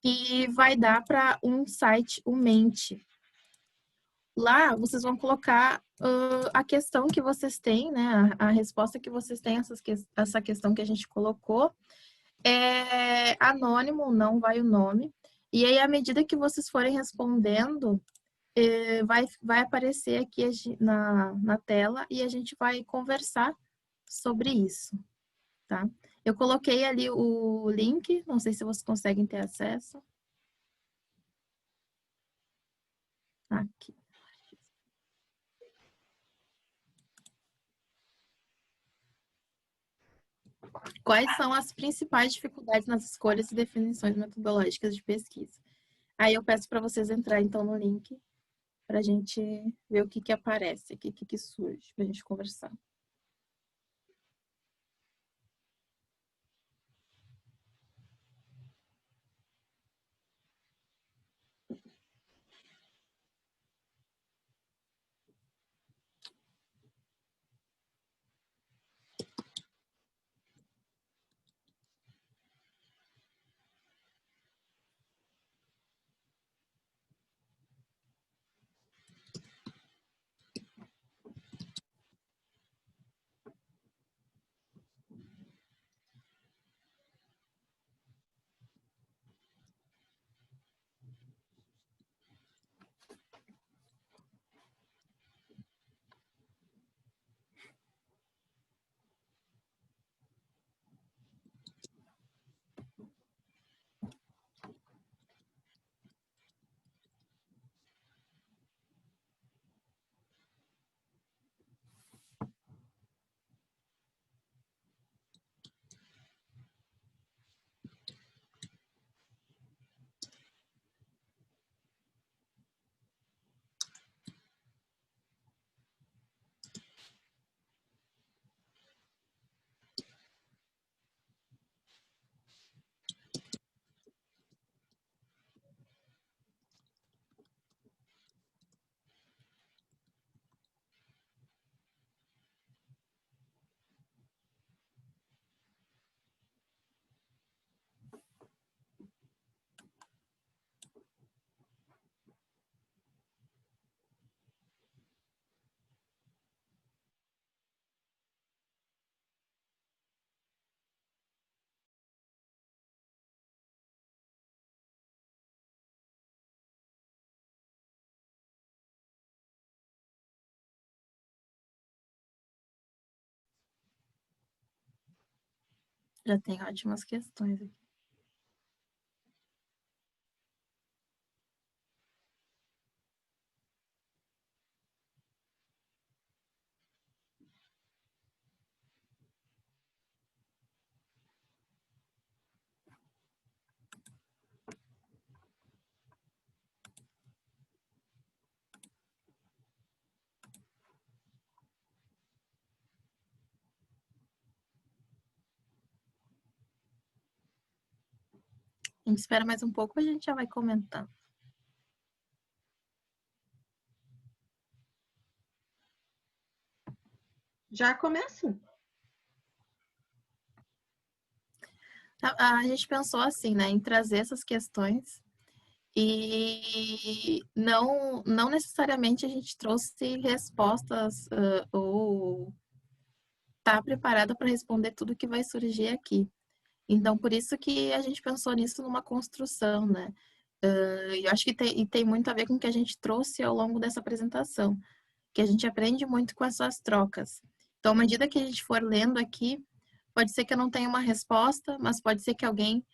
E vai dar para um site, o Mente. Lá vocês vão colocar a questão que vocês têm, né? A resposta que vocês têm, essa questão que a gente colocou. É anônimo, não vai o nome. E aí, à medida que vocês forem respondendo, vai aparecer aqui na tela e a gente vai conversar sobre isso, tá? Eu coloquei ali o link, não sei se vocês conseguem ter acesso. Aqui. Quais são as principais dificuldades nas escolhas e definições metodológicas de pesquisa? Aí eu peço para vocês entrarem então no link para a gente ver o que que aparece aqui, o que que surge, para a gente conversar. Já tem ótimas questões aqui. A gente espera mais um pouco, a gente já vai comentando. Já começa. A gente pensou assim, né, em trazer essas questões e não necessariamente a gente trouxe respostas ou tá preparada para responder tudo que vai surgir aqui. Então, por isso que a gente pensou nisso numa construção, né? Eu acho que tem muito a ver com o que a gente trouxe ao longo dessa apresentação, que a gente aprende muito com essas trocas. Então, à medida que a gente for lendo aqui, pode ser que eu não tenha uma resposta, mas pode ser que alguém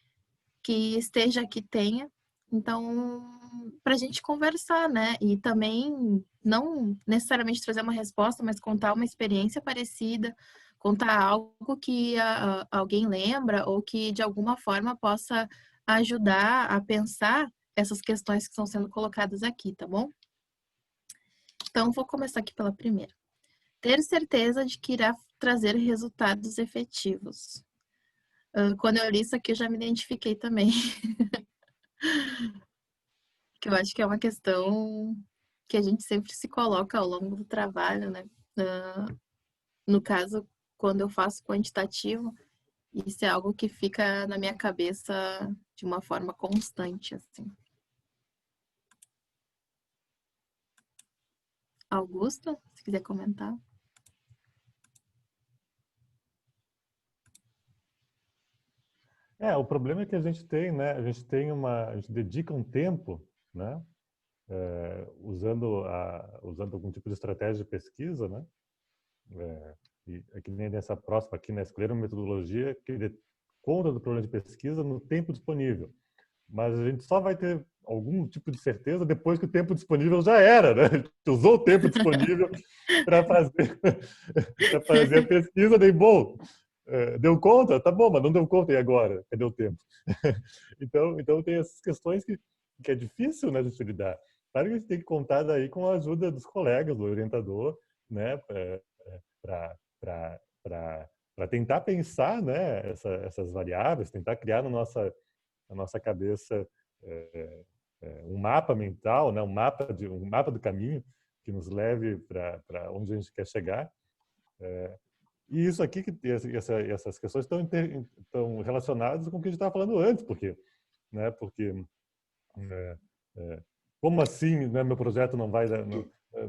que esteja aqui tenha. Então, para a gente conversar, né? E também não necessariamente trazer uma resposta, mas contar uma experiência parecida, contar algo que alguém lembra ou que de alguma forma possa ajudar a pensar essas questões que estão sendo colocadas aqui, tá bom? Então, vou começar aqui pela primeira. Ter certeza de que irá trazer resultados efetivos. Quando eu li isso aqui, eu já me identifiquei também. Que eu acho que é uma questão que a gente sempre se coloca ao longo do trabalho, né? No caso, quando eu faço quantitativo, isso é algo que fica na minha cabeça de uma forma constante, assim. Augusta, se quiser comentar. O problema é que a gente tem, né? A gente dedica um tempo, né? Usando algum tipo de estratégia de pesquisa, né? E é que nem nessa próxima aqui, né? Escolher uma metodologia que dê conta do problema de pesquisa no tempo disponível. Mas a gente só vai ter algum tipo de certeza depois que o tempo disponível já era, né? A gente usou o tempo disponível para fazer a pesquisa, daí, bom, Deu conta? Tá bom, mas não deu conta, e agora? Cadê o tempo? Então tem essas questões que é difícil, né, de se lidar. Claro que a gente tem que contar daí com a ajuda dos colegas, do orientador, né, para tentar pensar, né, essas variáveis, tentar criar na nossa cabeça um mapa mental, né, um mapa do caminho que nos leve para onde a gente quer chegar. E isso aqui, essas questões estão relacionadas com o que a gente estava falando antes, porque é, como assim, né, meu projeto não vai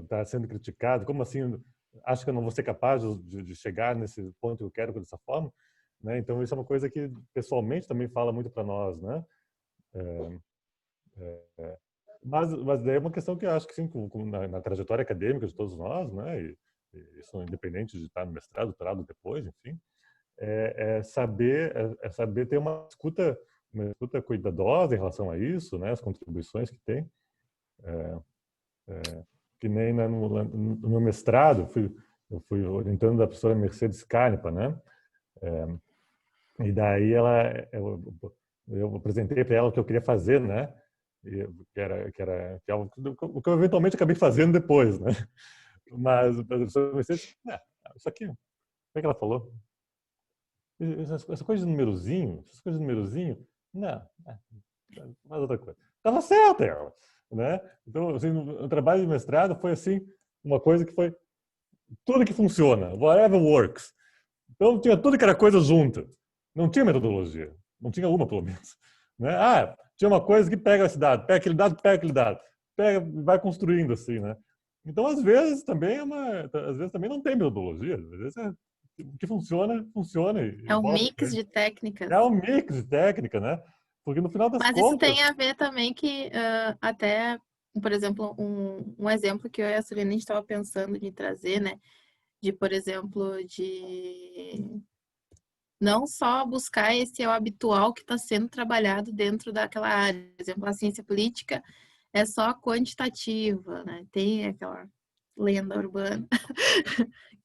tá sendo criticado? Como assim acho que eu não vou ser capaz de chegar nesse ponto que eu quero dessa forma? Né? Então isso é uma coisa que pessoalmente também fala muito para nós, né? Mas daí é uma questão que eu acho que sim, na trajetória acadêmica de todos nós, né? E isso independente de estar no mestrado, doutorado, depois, enfim, saber ter uma escuta cuidadosa em relação a isso, né? As contribuições que tem. Que nem no meu mestrado, eu fui orientando a professora Mercedes Canepa, né? E daí eu apresentei para ela o que eu queria fazer, né? Que é o que eu eventualmente acabei fazendo depois, né? Mas a professora Mercedes, isso aqui, como é que ela falou? Essa coisa de numerozinho, não, faz outra coisa. Estava certa ela, né? Então, assim, o trabalho de mestrado foi assim, uma coisa que foi tudo que funciona, whatever works. Então tinha tudo que era coisa junta. Não tinha metodologia, não tinha uma pelo menos, né? Tinha uma coisa que pega esse dado, pega aquele dado, pega, vai construindo assim, né? Então às vezes também não tem metodologia, às vezes o que funciona, funciona É um bola pra mix frente. de técnicas. É um mix de técnica, né? Porque no final das Mas isso contas, tem a ver também que até, por exemplo, um exemplo que eu e a Suliane estava pensando de trazer, né? De, por exemplo, de não só buscar esse habitual que está sendo trabalhado dentro daquela área. Por exemplo, a ciência política é só quantitativa, né? Tem aquela lenda urbana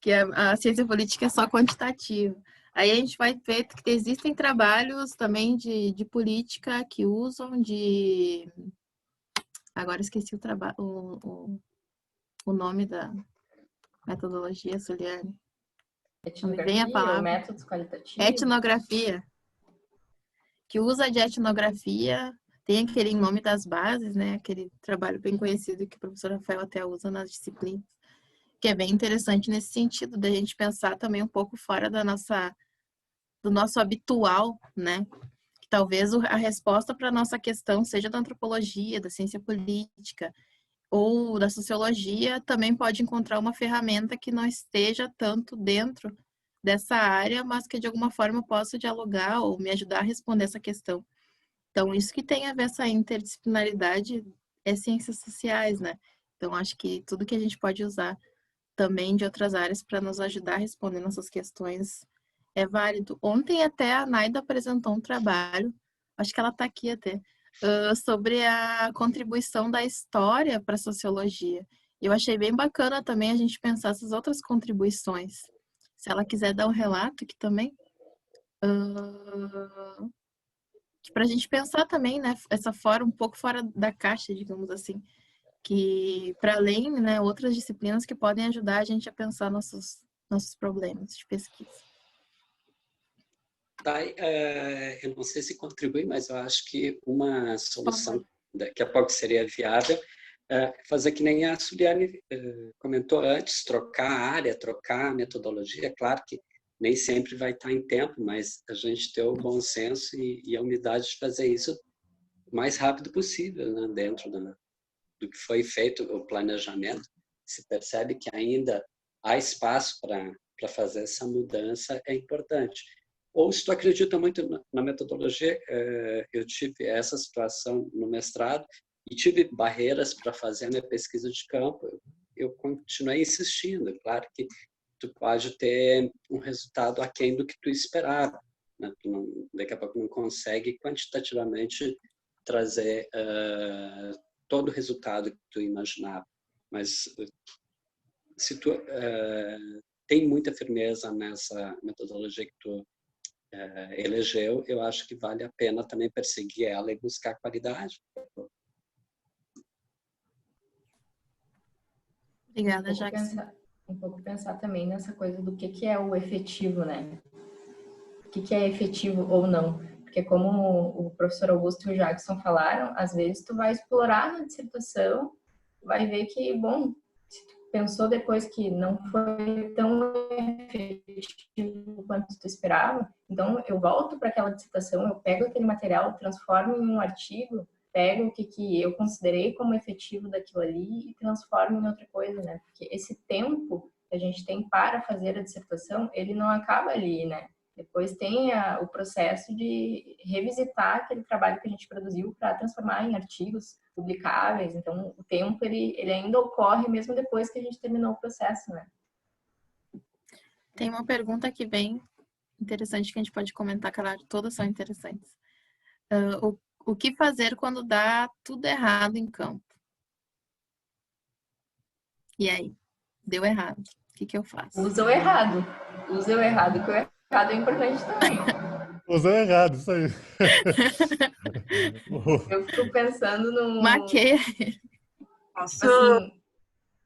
que a ciência política é só quantitativa. Aí a gente vai ver que existem trabalhos também de política que usam de... Agora esqueci o nome da metodologia, Suliane. Não me vem a Etnografia ou palavra. métodos qualitativos? Etnografia. Que usa de etnografia, tem aquele em nome das bases, né? Aquele trabalho bem conhecido que o professor Rafael até usa nas disciplinas, que é bem interessante nesse sentido, da gente pensar também um pouco fora do nosso habitual, né? Que talvez a resposta para a nossa questão seja da antropologia, da ciência política ou da sociologia, também pode encontrar uma ferramenta que não esteja tanto dentro dessa área, mas que de alguma forma possa dialogar ou me ajudar a responder essa questão. Então, isso que tem a ver essa interdisciplinaridade é ciências sociais, né? Então, acho que tudo que a gente pode usar também de outras áreas para nos ajudar a responder nossas questões é válido. Ontem até a Naida apresentou um trabalho, acho que ela está aqui até, sobre a contribuição da história para a sociologia. Eu achei bem bacana também a gente pensar essas outras contribuições. Se ela quiser dar um relato aqui também. Para a gente pensar também, né, um pouco fora da caixa, digamos assim, que para além, né, outras disciplinas que podem ajudar a gente a pensar nossos problemas de pesquisa. Tá, eu não sei se contribui, mas eu acho que uma solução daqui a pouco seria viável fazer que nem a Suliane comentou antes, trocar a área, trocar a metodologia. Claro que nem sempre vai estar em tempo, mas a gente ter o bom senso e a humildade de fazer isso o mais rápido possível, né? Dentro do que foi feito o planejamento. Se percebe que ainda há espaço para fazer essa mudança, é importante. Ou se tu acredita muito na metodologia, eu tive essa situação no mestrado e tive barreiras para fazer a minha pesquisa de campo, eu continuei insistindo. Claro que tu pode ter um resultado aquém do que tu esperava, né? Tu não, daqui a pouco não consegue quantitativamente trazer todo o resultado que tu imaginava. Mas se tu tem muita firmeza nessa metodologia que tu elegeu, eu acho que vale a pena também perseguir ela e buscar qualidade. Obrigada, Jax. Um pouco pensar também nessa coisa do que é o efetivo, né? O que é efetivo ou não. Porque como o professor Augusto e o Jackson falaram, às vezes tu vai explorar na dissertação, vai ver que, bom, se tu pensou depois que não foi tão efetivo quanto tu esperava, então eu volto para aquela dissertação, eu pego aquele material, transformo em um artigo, pego o que eu considerei como efetivo daquilo ali e transformo em outra coisa, né? Porque esse tempo que a gente tem para fazer a dissertação, ele não acaba ali, né? Depois tem o processo de revisitar aquele trabalho que a gente produziu para transformar em artigos publicáveis. Então, o tempo, ele ainda ocorre mesmo depois que a gente terminou o processo, né? Tem uma pergunta aqui bem interessante que a gente pode comentar, claro, todas são interessantes. O que fazer quando dá tudo errado em campo? E aí? Deu errado. O que eu faço? Usa o errado. Usa o errado, que o errado é importante também. Usou errado, isso aí. Eu fico pensando no... Maqueia. Assim,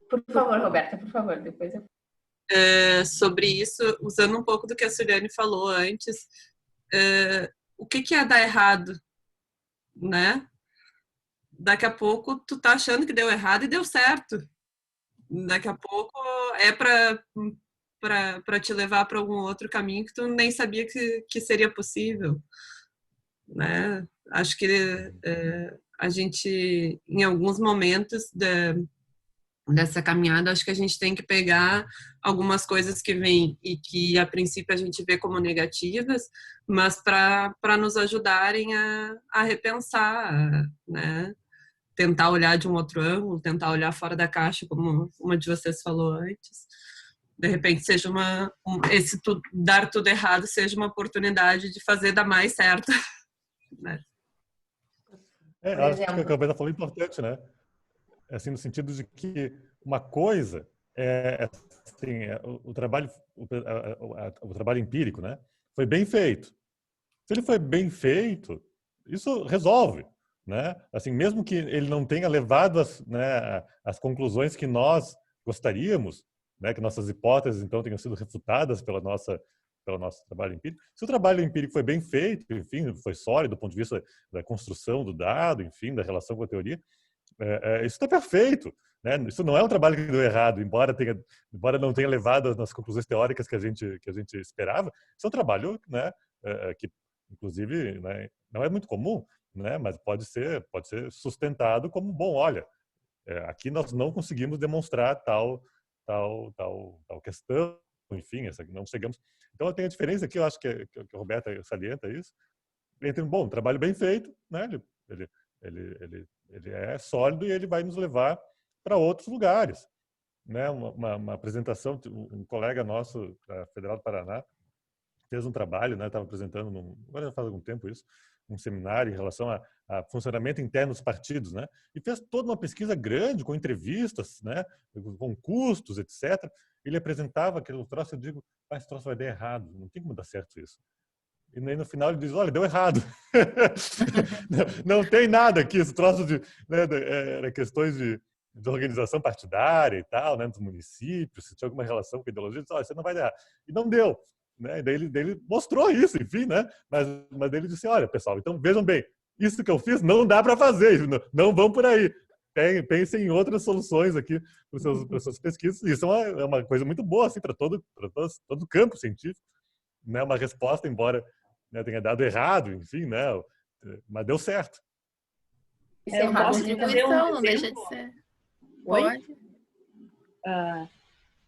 por favor, Roberta, por favor, depois eu... Sobre isso, usando um pouco do que a Suliane falou antes, o que é dar errado, né? Daqui a pouco tu tá achando que deu errado e deu certo. Daqui a pouco é para te levar para algum outro caminho que tu nem sabia que seria possível, né? Acho que a gente, em alguns momentos dessa caminhada, acho que a gente tem que pegar algumas coisas que vêm e que a princípio a gente vê como negativas, mas para nos ajudarem a repensar, né? Tentar olhar de um outro ângulo, tentar olhar fora da caixa, como uma de vocês falou antes. De repente, seja dar tudo errado seja uma oportunidade de fazer dar mais certo. Né? Acho que a Roberta falou importante, né? Assim, no sentido de que uma coisa assim, o trabalho empírico, né? Foi bem feito. Se ele foi bem feito, isso resolve, né? Assim, mesmo que ele não tenha levado as conclusões que nós gostaríamos, né? Que nossas hipóteses então tenham sido refutadas pelo nosso trabalho empírico. Se o trabalho empírico foi bem feito, enfim, foi sólido do ponto de vista da construção do dado, enfim, da relação com a teoria, isso está perfeito, né? Isso não é um trabalho que deu errado, embora não tenha levado nas conclusões teóricas que a gente esperava. Isso é um trabalho, né? Que inclusive, né, não é muito comum, né? Mas pode ser sustentado como bom. Olha, aqui nós não conseguimos demonstrar tal questão, enfim, não chegamos. Então tem a diferença aqui, eu acho que a Roberta salienta isso, entre um trabalho bem feito, né? Ele é sólido e ele vai nos levar para outros lugares, né? Uma apresentação, um colega nosso da Federal do Paraná fez um trabalho, né? Estava apresentando, agora já faz algum tempo isso, um seminário em relação a funcionamento interno dos partidos, né? E fez toda uma pesquisa grande com entrevistas, né? Com custos, etc. Ele apresentava aquele troço, eu digo, esse troço vai dar errado, não tem como dar certo isso. E aí no final ele diz, olha, deu errado. não tem nada aqui, esse troço era questões de organização partidária e tal, né, dos municípios, se tinha alguma relação com a ideologia, ele disse, olha, você não vai dar errado. E não deu. Né? E daí ele mostrou isso, enfim, né? Mas ele disse, olha, pessoal, então vejam bem, isso que eu fiz não dá para fazer, não vão por aí. Pensem em outras soluções aqui para as suas pesquisas. Isso é uma coisa muito boa assim, para todo o campo científico. Né? Uma resposta, embora, né, tenha dado errado, enfim, né? Mas deu certo. Isso é uma contribuição, não deixa de ser. Pode.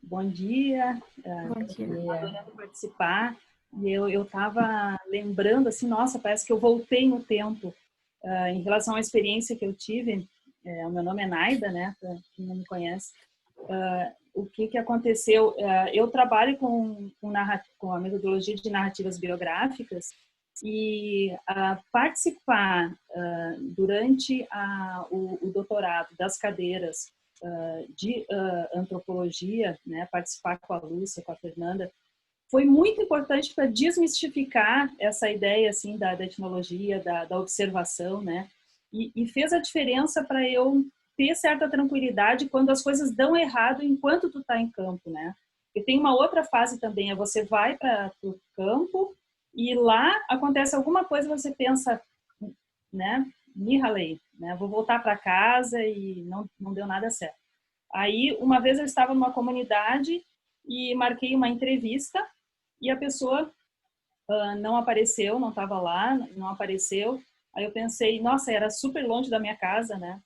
Bom dia. Bom dia. Adorando participar. E eu estava lembrando, assim, nossa, parece que eu voltei no tempo em relação à experiência que eu tive. O meu nome é Naida, né? Para quem não me conhece. O que aconteceu? Eu trabalho com a metodologia de narrativas biográficas e participar durante o doutorado das cadeiras de antropologia, né, participar com a Lúcia, com a Fernanda, foi muito importante para desmistificar essa ideia assim da etnologia, da observação, né? E fez a diferença para eu ter certa tranquilidade quando as coisas dão errado enquanto tu tá em campo, né? E tem uma outra fase também, é você vai para o campo e lá acontece alguma coisa, você pensa, né? Me ralei, né? Vou voltar para casa e não deu nada certo. Aí, uma vez eu estava numa comunidade e marquei uma entrevista e a pessoa não apareceu, não estava lá, não apareceu. Aí eu pensei, nossa, era super longe da minha casa, né?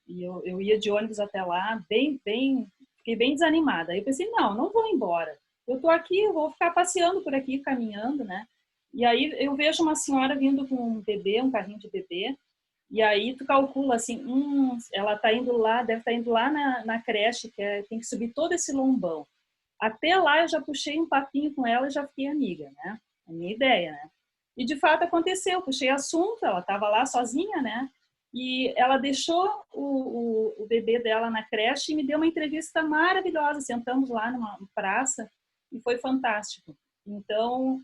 E eu ia de ônibus até lá, fiquei bem desanimada. Aí eu pensei, não vou embora. Eu tô aqui, eu vou ficar passeando por aqui, caminhando, né? E aí eu vejo uma senhora vindo com um bebê, um carrinho de bebê, e aí tu calcula assim, ela tá indo lá, deve estar indo lá na creche, tem que subir todo esse lombão. Até lá eu já puxei um papinho com ela e já fiquei amiga, né? A minha ideia, né? E de fato aconteceu, puxei assunto, ela estava lá sozinha, né? E ela deixou o bebê dela na creche e me deu uma entrevista maravilhosa. Sentamos lá numa praça e foi fantástico. Então,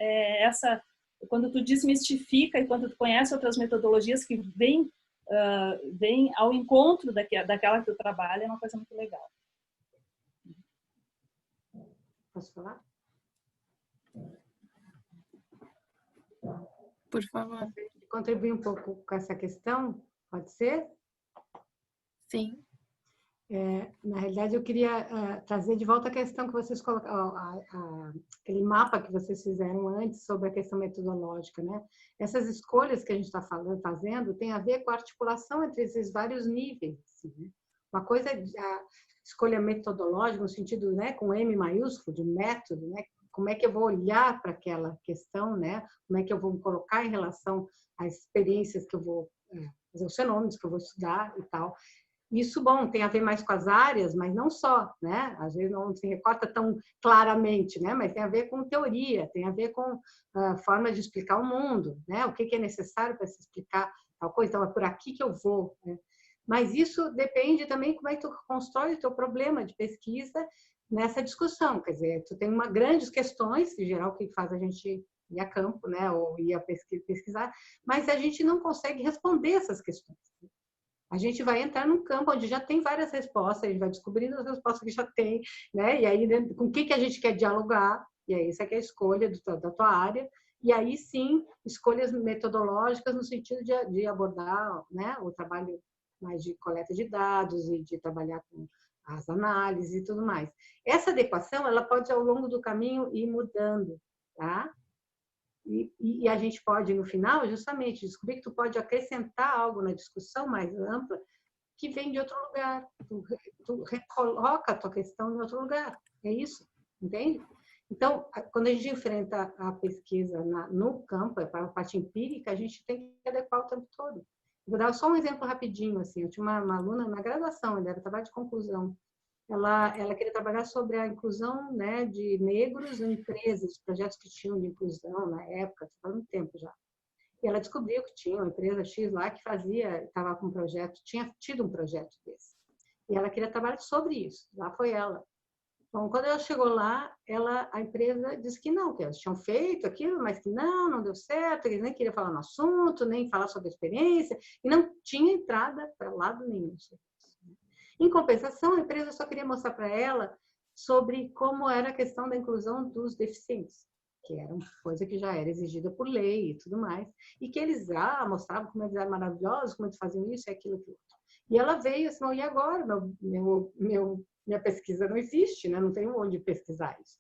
quando tu desmistifica e quando tu conhece outras metodologias que vêm ao encontro daquela que tu trabalha, é uma coisa muito legal. Posso falar? Por favor. Contribuir um pouco com essa questão, pode ser? Sim. Na realidade, eu queria trazer de volta a questão que vocês colocaram, aquele mapa que vocês fizeram antes sobre a questão metodológica, né? Essas escolhas que a gente está fazendo tem a ver com a articulação entre esses vários níveis. Assim, né? Uma coisa é a escolha metodológica, no sentido, né, com M maiúsculo, de método, né? Como é que eu vou olhar para aquela questão, né? Como é que eu vou me colocar em relação às experiências que eu vou fazer, os fenômenos que eu vou estudar e tal. Isso, bom, tem a ver mais com as áreas, mas não só, né? Às vezes não se recorta tão claramente, né? Mas tem a ver com teoria, tem a ver com forma de explicar o mundo, né? O que é necessário para se explicar tal coisa. Então, é por aqui que eu vou, né? Mas isso depende também como é que tu constrói o teu problema de pesquisa nessa discussão. Quer dizer, tu tem grandes questões, em geral, que faz a gente ir a campo, né? Ou ir a pesquisar, mas a gente não consegue responder essas questões. A gente vai entrar num campo onde já tem várias respostas, a gente vai descobrindo as respostas que já tem, né? E aí, com o que a gente quer dialogar, e aí essa é a escolha da tua área, e aí sim, escolhas metodológicas no sentido de abordar, né, o trabalho mais de coleta de dados e de trabalhar com as análises e tudo mais. Essa adequação, ela pode, ao longo do caminho, ir mudando, tá? E a gente pode, no final, justamente descobrir que tu pode acrescentar algo na discussão mais ampla que vem de outro lugar. Tu recoloca a tua questão em outro lugar. É isso, entende? Então, quando a gente enfrenta a pesquisa no campo, para a parte empírica, a gente tem que adequar o tempo todo. Vou dar só um exemplo rapidinho. Assim. Eu tinha uma aluna na graduação, ela era trabalho de conclusão. Ela queria trabalhar sobre a inclusão, né, de negros em empresas, projetos que tinham de inclusão na época, faz muito tempo já. E ela descobriu que tinha uma empresa X lá que estava com um projeto, tinha tido um projeto desse. E ela queria trabalhar sobre isso. Lá foi ela. Bom, quando ela chegou lá, a empresa disse que não, que elas tinham feito aquilo, mas que não deu certo, eles nem queriam falar no assunto, nem falar sobre a experiência, e não tinha entrada para lado nenhum. Em compensação, a empresa só queria mostrar para ela sobre como era a questão da inclusão dos deficientes, que era uma coisa que já era exigida por lei e tudo mais, e que eles mostravam como eles eram maravilhosos, como eles faziam isso e aquilo, aquilo. E ela veio assim, e agora? Minha pesquisa não existe, né? Não tenho onde pesquisar isso.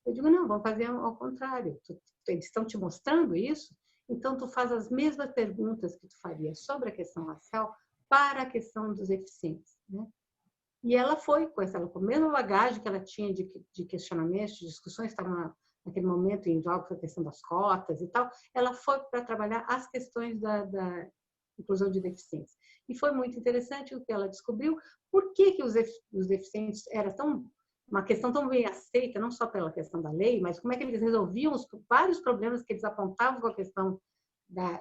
Eu digo, não, vamos fazer ao contrário. Eles estão te mostrando isso, então tu faz as mesmas perguntas que tu faria sobre a questão racial para a questão dos deficientes, né? E ela foi com a mesma bagagem que ela tinha de questionamentos, de discussões, estava naquele momento em jogo a questão das cotas e tal, ela foi para trabalhar as questões da inclusão de deficientes. E foi muito interessante o que ela descobriu, por que os deficientes era uma questão tão bem aceita, não só pela questão da lei, mas como é que eles resolviam vários problemas que eles apontavam com a questão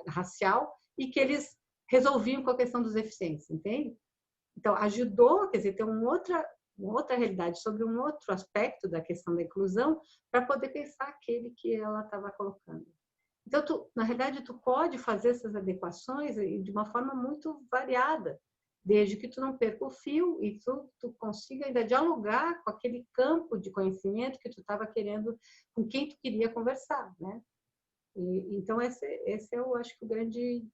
racial e que eles resolviam com a questão dos deficientes, entende? Então, ajudou, quer dizer, ter uma outra realidade sobre um outro aspecto da questão da inclusão para poder pensar aquele que ela estava colocando. Então, na realidade, tu pode fazer essas adequações de uma forma muito variada, desde que tu não perca o fio e tu consiga ainda dialogar com aquele campo de conhecimento que tu estava querendo, com quem tu queria conversar, né? Então, esse eu acho que o grande...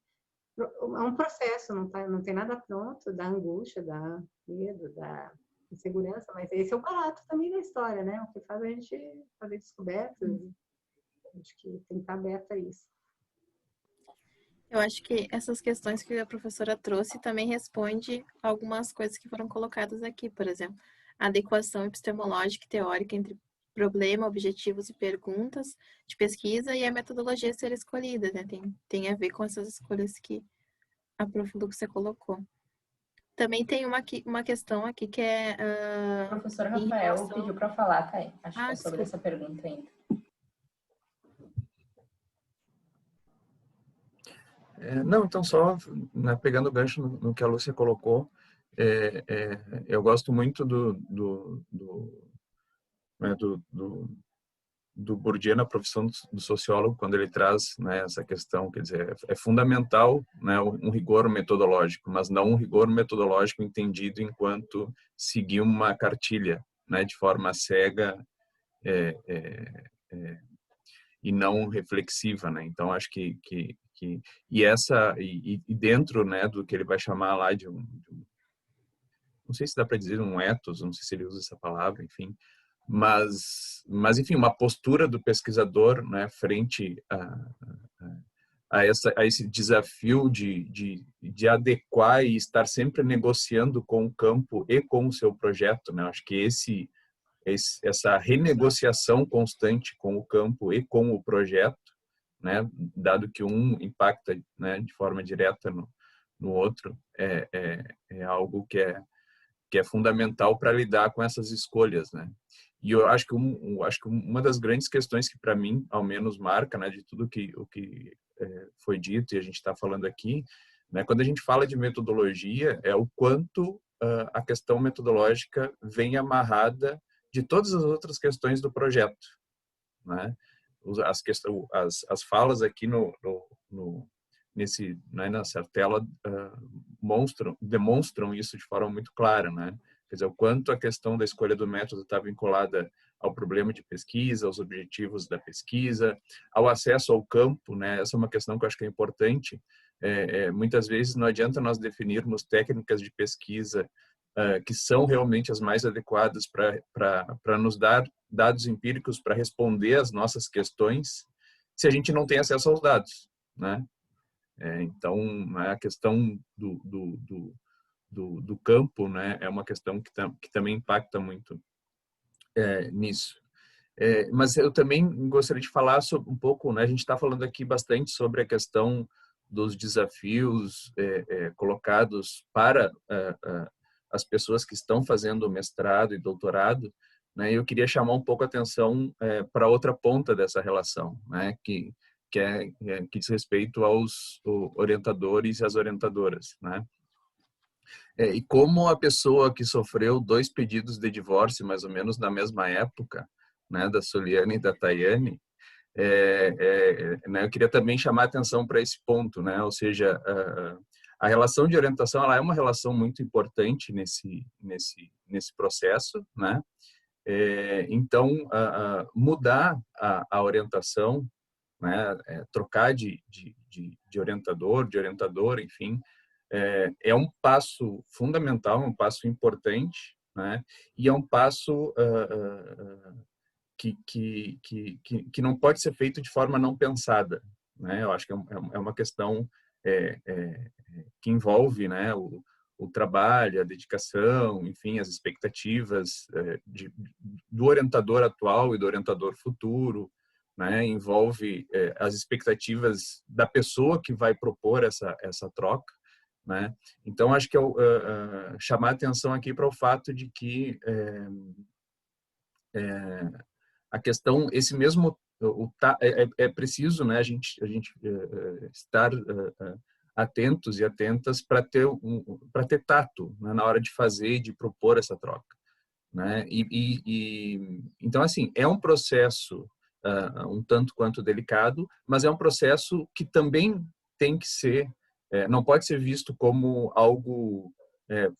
É um processo, não tem nada pronto, da angústia, da medo, da insegurança, mas esse é o barato também da história, né? O que faz a gente fazer descobertas. Acho que tem que estar aberta a isso. Eu acho que essas questões que a professora trouxe também responde algumas coisas que foram colocadas aqui, por exemplo, a adequação epistemológica e teórica entre problema, objetivos e perguntas de pesquisa e a metodologia a ser escolhida, né? Tem a ver com essas escolhas que a prof. Lúcia colocou. Também tem uma questão aqui que é... O professor em Rafael relação... pediu para falar, tá? Acho que é sobre desculpa. essa pergunta ainda. Não, então só né, pegando o gancho no que a Lúcia colocou, eu gosto muito né, do Bourdieu na profissão do sociólogo, quando ele traz né, essa questão, quer dizer, é fundamental né, um rigor metodológico, mas não um rigor metodológico entendido enquanto seguir uma cartilha, né, de forma cega e não reflexiva, né? Então acho que dentro, né, do que ele vai chamar lá de um não sei se dá para dizer um ethos, não sei se ele usa essa palavra, enfim, mas enfim, uma postura do pesquisador, né, frente a esse desafio de adequar e estar sempre negociando com o campo e com o seu projeto, né? Acho que essa renegociação constante com o campo e com o projeto, né, dado que um impacta né, de forma direta no outro, é algo que é fundamental para lidar com essas escolhas, né? E eu acho que uma das grandes questões que para mim, ao menos, marca, né, de tudo o que foi dito e a gente está falando aqui, né, quando a gente fala de metodologia, é o quanto a questão metodológica vem amarrada de todas as outras questões do projeto, né? As falas aqui nessa tela demonstram isso de forma muito clara, né? Quer dizer, o quanto a questão da escolha do método está vinculada ao problema de pesquisa, aos objetivos da pesquisa, ao acesso ao campo, né? Essa é uma questão que eu acho que é importante. Muitas vezes não adianta nós definirmos técnicas de pesquisa que são realmente as mais adequadas para nos dar dados empíricos para responder às nossas questões, se a gente não tem acesso aos dados, né? Então, a questão do campo, né, é uma questão que também impacta muito nisso. Mas eu também gostaria de falar sobre um pouco, né, a gente está falando aqui bastante sobre a questão dos desafios colocados para as pessoas que estão fazendo mestrado e doutorado, né, eu queria chamar um pouco a atenção para outra ponta dessa relação, né, que diz respeito aos orientadores e às orientadoras, né? E como a pessoa que sofreu 2 pedidos de divórcio, mais ou menos na mesma época, né, da Soliane e da Tayane, né, eu queria também chamar a atenção para esse ponto, né? Ou seja, a relação de orientação ela é uma relação muito importante nesse processo, né? Então, mudar a orientação, né, trocar de orientador, de orientadora, enfim, é um passo fundamental, um passo importante, né, e é um passo que não pode ser feito de forma não pensada, né? Eu acho que é uma questão que envolve, né, o trabalho, a dedicação, enfim, as expectativas do orientador atual e do orientador futuro, né? Envolve as expectativas da pessoa que vai propor essa troca, né? Então acho que chamar atenção aqui para o fato de que a questão, esse mesmo é preciso, né, a gente estar atentos e atentas para ter tato, né, na hora de fazer e de propor essa troca, né? Então, assim, é um processo um tanto quanto delicado, mas é um processo que também tem que ser, não pode ser visto como algo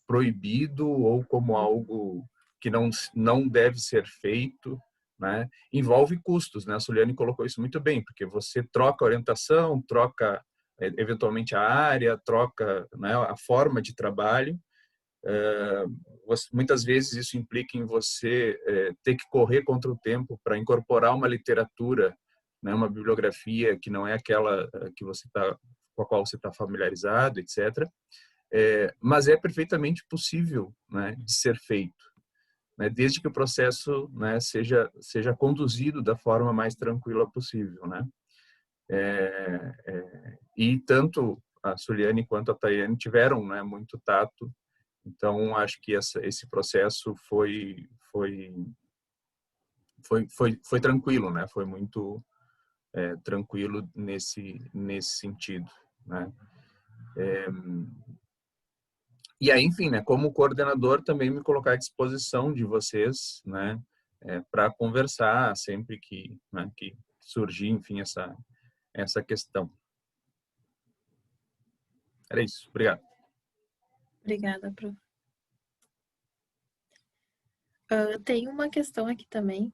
proibido ou como algo que não deve ser feito, né? Envolve custos, né? A Suliane colocou isso muito bem, porque você troca a orientação, troca eventualmente a área, troca, né, a forma de trabalho. Muitas vezes isso implica em você ter que correr contra o tempo para incorporar uma literatura, né, uma bibliografia que não é aquela que com a qual você está familiarizado, etc. Mas é perfeitamente possível, né, de ser feito, né, desde que o processo, né, seja conduzido da forma mais tranquila possível, né? E tanto a Suliane quanto a Tayane tiveram, né, muito tato. Então, acho que esse processo foi tranquilo, né? Foi muito tranquilo nesse sentido, né? E aí, enfim, né? Como coordenador, também me colocar à disposição de vocês, né? Para conversar sempre que surgir, enfim, essa questão. Era isso. Obrigado. Obrigada, prof. Tem uma questão aqui também.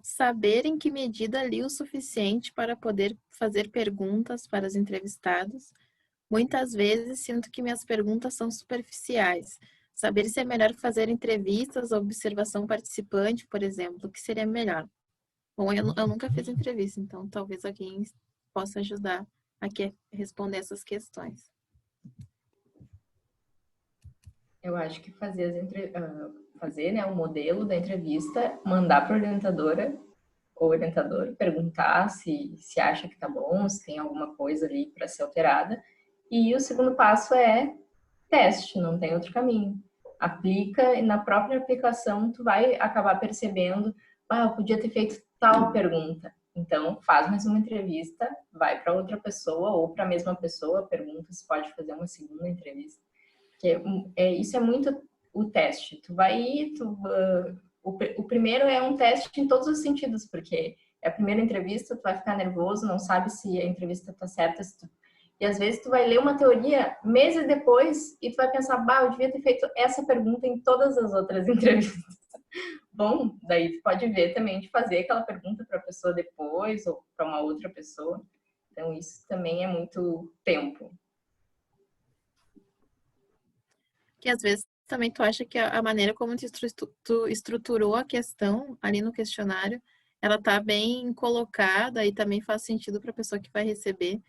Saber em que medida li o suficiente para poder fazer perguntas para os entrevistados. Muitas vezes sinto que minhas perguntas são superficiais. Saber se é melhor fazer entrevistas ou observação participante, por exemplo, o que seria melhor? Bom, eu nunca fiz entrevista, então talvez alguém possa ajudar aqui a responder essas questões. Eu acho que fazer, né, o modelo da entrevista, mandar para a orientadora ou orientador, perguntar se acha que tá bom, se tem alguma coisa ali para ser alterada. E o segundo passo é teste, não tem outro caminho. Aplica e na própria aplicação tu vai acabar percebendo, eu podia ter feito tal pergunta. Então, faz mais uma entrevista, vai para outra pessoa ou para a mesma pessoa, pergunta se pode fazer uma segunda entrevista. Isso é muito o teste. Tu vai ir, o primeiro é um teste em todos os sentidos, porque é a primeira entrevista, tu vai ficar nervoso, não sabe se a entrevista tá certa, e às vezes tu vai ler uma teoria meses depois e tu vai pensar, eu devia ter feito essa pergunta em todas as outras entrevistas. Bom, daí tu pode ver também de fazer aquela pergunta para a pessoa depois ou para uma outra pessoa. Então isso também é muito tempo. Que às vezes também tu acha que a maneira como tu estruturou a questão ali no questionário, ela tá bem colocada e também faz sentido para a pessoa que vai receber.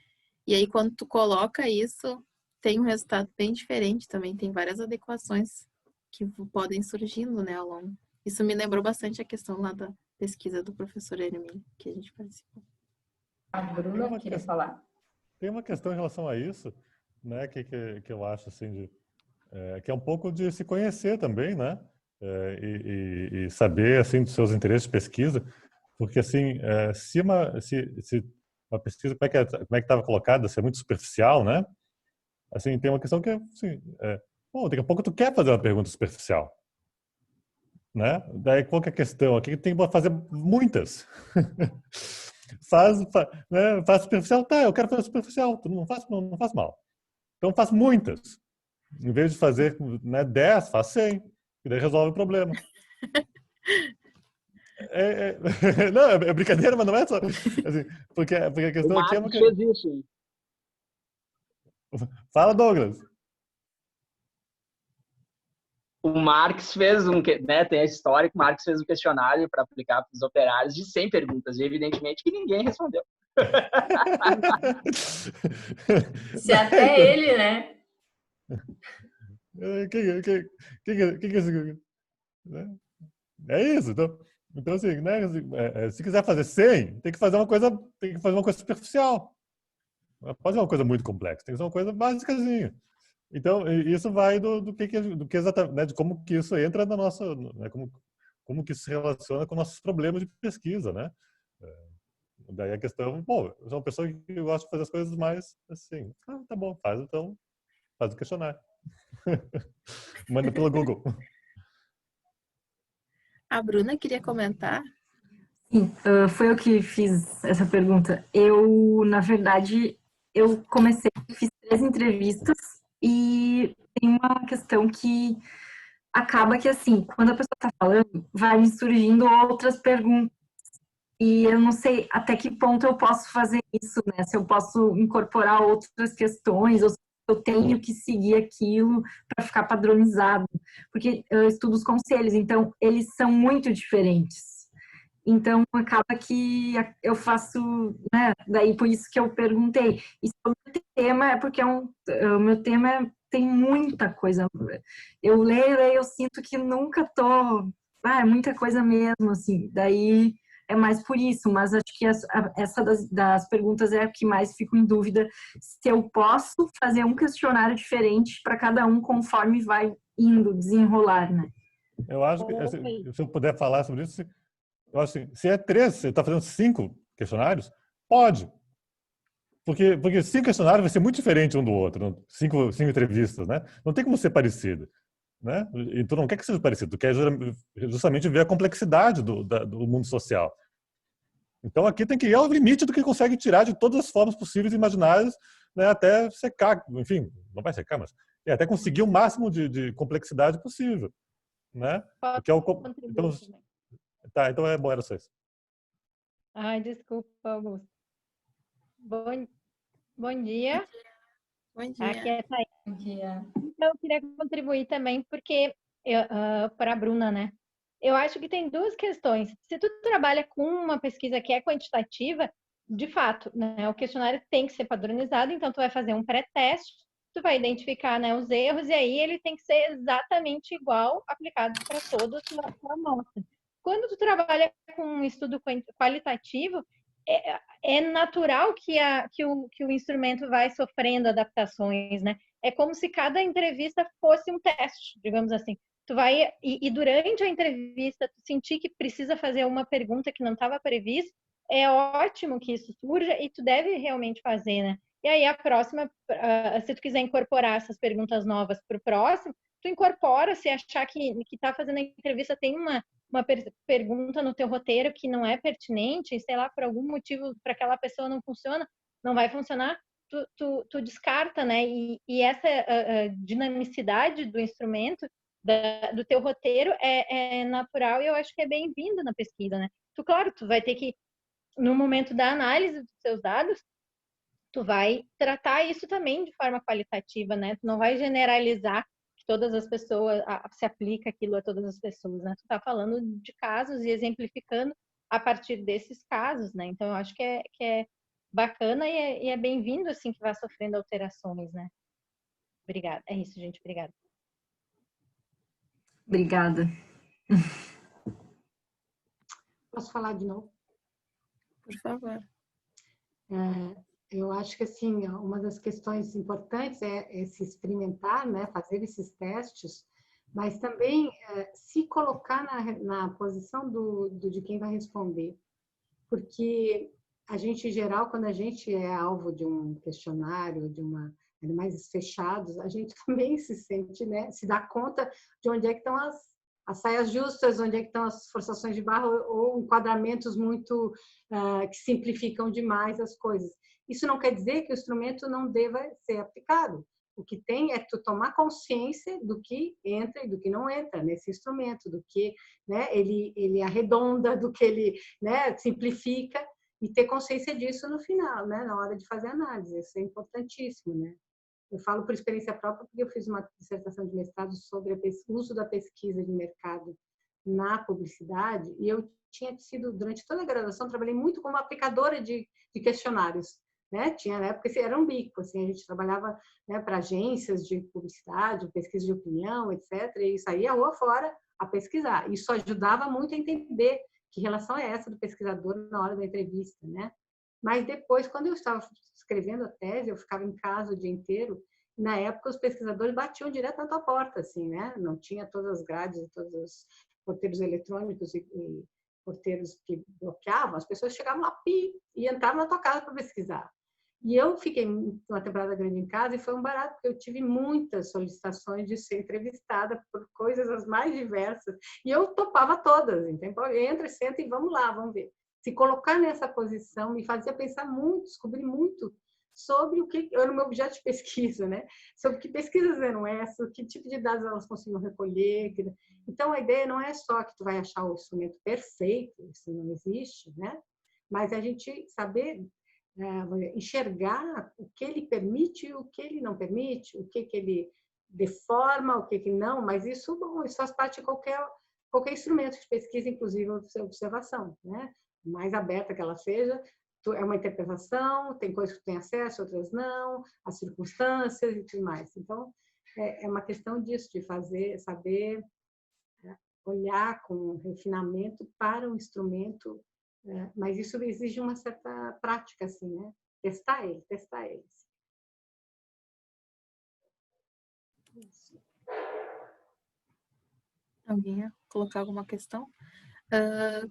E aí quando tu coloca isso, tem um resultado bem diferente também, tem várias adequações que podem surgindo, né, ao longo. Isso me lembrou bastante a questão lá da pesquisa do professor Hermínio, que a gente participou. A Bruna queria falar. Tem uma questão em relação a isso, né, que eu acho assim que é um pouco de se conhecer também, né? E saber assim dos seus interesses de pesquisa, porque assim, se uma pesquisa como é que estava colocada, se é muito superficial, né? Assim, tem uma questão que assim, daqui a pouco tu quer fazer uma pergunta superficial, né? Daí qual que é a questão aqui? Tem que fazer muitas. faz superficial, tá? Eu quero fazer superficial, não faz mal. Então faz muitas. Em vez de fazer 10, faz 100. E daí resolve o problema. Não, é brincadeira, mas não é só. Assim, porque a questão o aqui é Marx fez isso. Fala, Douglas. O Marx fez tem a história que o Marx fez um questionário para aplicar para os operários de 100 perguntas. E evidentemente que ninguém respondeu. Se até ele, né? É isso. Então assim, né? Se quiser fazer 100, tem que fazer uma coisa superficial. Não pode ser uma coisa muito complexa, tem que ser uma coisa básicazinha. Então, isso vai do que exatamente, né, de como que isso entra na nossa, né, como que isso se relaciona com nossos problemas de pesquisa, né? Daí a questão, bom, eu sou uma pessoa que gosta de fazer as coisas mais assim. Tá bom, faz então, faz o questionário. Manda pelo Google. A Bruna queria comentar. Sim, foi eu que fiz essa pergunta. Na verdade, fiz 3 entrevistas e tem uma questão que acaba que, assim, quando a pessoa está falando, vai me surgindo outras perguntas. E eu não sei até que ponto eu posso fazer isso, né? Se eu posso incorporar outras questões, ou se eu tenho que seguir aquilo para ficar padronizado. Porque eu estudo os conselhos, então eles são muito diferentes. Então, acaba que eu faço, né? Daí, por isso que eu perguntei. E sobre o tema, é porque o meu tema tem muita coisa. Eu leio, eu sinto que nunca tô... é muita coisa mesmo, assim. Daí, é mais por isso. Mas acho que essa das perguntas é a que mais fico em dúvida. Se eu posso fazer um questionário diferente para cada um conforme vai indo, desenrolar, né? Eu acho que, se eu puder falar sobre isso... Eu acho assim, se é 3, você está fazendo 5 questionários, pode. Porque 5 questionários vai ser muito diferente um do outro. 5 entrevistas, né? Não tem como ser parecido. Né? E tu não quer que seja parecido, tu quer justamente ver a complexidade do mundo social. Então aqui tem que ir ao limite do que consegue tirar de todas as formas possíveis e imaginárias, né? Até secar, enfim, não vai secar, mas até conseguir o máximo de complexidade possível. Né? Porque então, tá, então é bom, era só isso. Ai, desculpa, Augusto. Bom dia. Bom dia. Aqui é Thaís. Bom dia. Então, eu queria contribuir também, porque para a Bruna, né? Eu acho que tem 2 questões. Se tu trabalha com uma pesquisa que é quantitativa, de fato, né, o questionário tem que ser padronizado, então tu vai fazer um pré-teste, tu vai identificar, né, os erros, e aí ele tem que ser exatamente igual aplicado para toda a tua amostra. Quando tu trabalha com um estudo qualitativo, é natural que o instrumento vai sofrendo adaptações, né? É como se cada entrevista fosse um teste, digamos assim. Tu vai, e durante a entrevista, tu sentir que precisa fazer uma pergunta que não estava prevista, é ótimo que isso surja e tu deve realmente fazer, né? E aí a próxima, se tu quiser incorporar essas perguntas novas para o próximo, tu incorpora, se achar que está fazendo a entrevista tem uma pergunta no teu roteiro que não é pertinente, sei lá, por algum motivo para aquela pessoa não vai funcionar, tu descarta, né? E essa dinamicidade do instrumento, do teu roteiro é natural e eu acho que é bem-vindo na pesquisa, né? Claro, tu vai ter que, no momento da análise dos seus dados, tu vai tratar isso também de forma qualitativa, né? Tu não vai generalizar que todas as pessoas, se aplica aquilo a todas as pessoas, né? Tu tá falando de casos e exemplificando a partir desses casos, né? Então, eu acho que é bacana e é bem-vindo, assim, que vá sofrendo alterações, né? Obrigada. É isso, gente. Obrigada. Obrigada. Posso falar de novo? Por favor. Eu acho que, assim, uma das questões importantes é se experimentar, né, fazer esses testes, mas também se colocar na posição de quem vai responder. Porque a gente, em geral, quando a gente é alvo de um questionário, mais fechados, a gente também se sente, né, se dá conta de onde é que estão as saias justas, onde é que estão as forçações de barra ou enquadramentos muito que simplificam demais as coisas. Isso não quer dizer que o instrumento não deva ser aplicado. O que tem é tu tomar consciência do que entra e do que não entra nesse instrumento, do que, né, ele arredonda, do que ele, né, simplifica, e ter consciência disso no final, né, na hora de fazer análise. Isso é importantíssimo, né? Eu falo por experiência própria porque eu fiz uma dissertação de mestrado sobre o uso da pesquisa de mercado na publicidade e eu tinha sido, durante toda a graduação, trabalhei muito como aplicadora de questionários. Né? Tinha, na época, era um bico, assim, a gente trabalhava, né, para agências de publicidade, pesquisa de opinião, etc., e saía rua fora a pesquisar. Isso ajudava muito a entender que relação é essa do pesquisador na hora da entrevista, né? Mas depois, quando eu estava escrevendo a tese, eu ficava em casa o dia inteiro, e na época os pesquisadores batiam direto na tua porta, assim, né? Não tinha todas as grades, todos os porteiros eletrônicos e porteiros que bloqueavam, as pessoas chegavam lá e entravam na tua casa para pesquisar. E eu fiquei uma temporada grande em casa e foi um barato, porque eu tive muitas solicitações de ser entrevistada por coisas as mais diversas. E eu topava todas, então entra, senta e vamos lá, vamos ver. Se colocar nessa posição me fazia pensar muito, descobrir muito sobre o que era o meu objeto de pesquisa, né? Sobre que pesquisas eram essas, que tipo de dados elas conseguiam recolher. Então, a ideia não é só que tu vai achar o instrumento perfeito, isso não existe, né? Mas a gente saber enxergar o que ele permite e o que ele não permite, o que ele deforma, o que não, mas isso, bom, isso faz parte de qualquer instrumento de pesquisa, inclusive observação, né? Mais aberta que ela seja, é uma interpretação, tem coisas que tu tem acesso, outras não, as circunstâncias e tudo mais. Então, é uma questão disso, de saber olhar com refinamento para um instrumento, mas isso exige uma certa prática, assim, né? Testar ele. Alguém ia colocar alguma questão?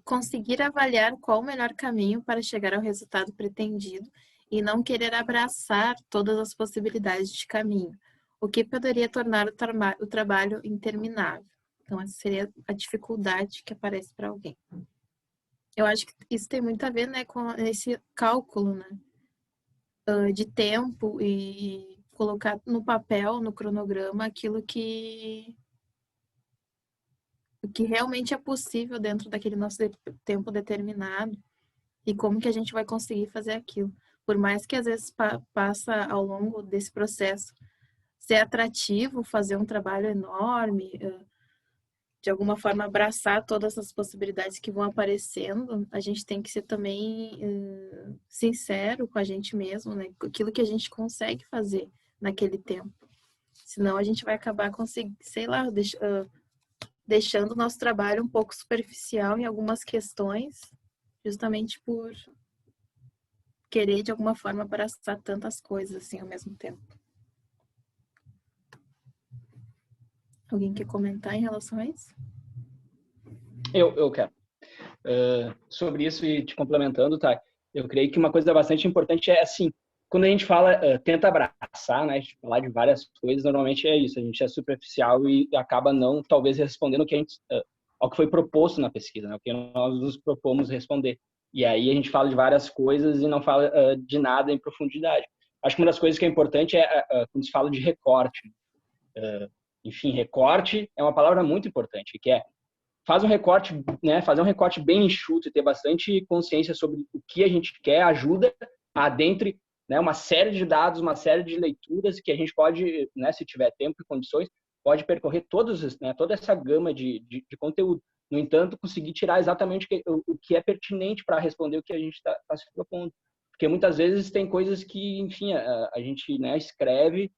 Conseguir avaliar qual o melhor caminho para chegar ao resultado pretendido e não querer abraçar todas as possibilidades de caminho, o que poderia tornar o trabalho interminável. Então, essa seria a dificuldade que aparece para alguém. Eu acho que isso tem muito a ver, né, com esse cálculo, né, de tempo e colocar no papel, no cronograma, aquilo que realmente é possível dentro daquele nosso tempo determinado e como que a gente vai conseguir fazer aquilo. Por mais que às vezes passa ao longo desse processo ser atrativo, fazer um trabalho enorme, de alguma forma abraçar todas as possibilidades que vão aparecendo, a gente tem que ser também sincero com a gente mesmo, né? Aquilo que a gente consegue fazer naquele tempo. Senão a gente vai acabar deixando o nosso trabalho um pouco superficial em algumas questões, justamente por querer, de alguma forma, abraçar tantas coisas assim ao mesmo tempo. Alguém quer comentar em relação a isso? Eu quero. Sobre isso e te complementando, tá? Eu creio que uma coisa bastante importante é, assim, quando a gente fala, tenta abraçar, né? Falar de várias coisas, normalmente é isso. A gente é superficial e acaba não, talvez, respondendo ao que foi proposto na pesquisa, né? O que nós nos propomos responder. E aí a gente fala de várias coisas e não fala de nada em profundidade. Acho que uma das coisas que é importante é quando se fala de recorte. Enfim, recorte é uma palavra muito importante, que é faz um recorte, né? Fazer um recorte bem enxuto e ter bastante consciência sobre o que a gente quer ajuda a dentre, né, uma série de dados, uma série de leituras que a gente pode, né, se tiver tempo e condições, pode percorrer toda essa gama de conteúdo. No entanto, conseguir tirar exatamente o que é pertinente para responder o que a gente está se propondo. Porque muitas vezes tem coisas que, enfim, a gente, né, escreve,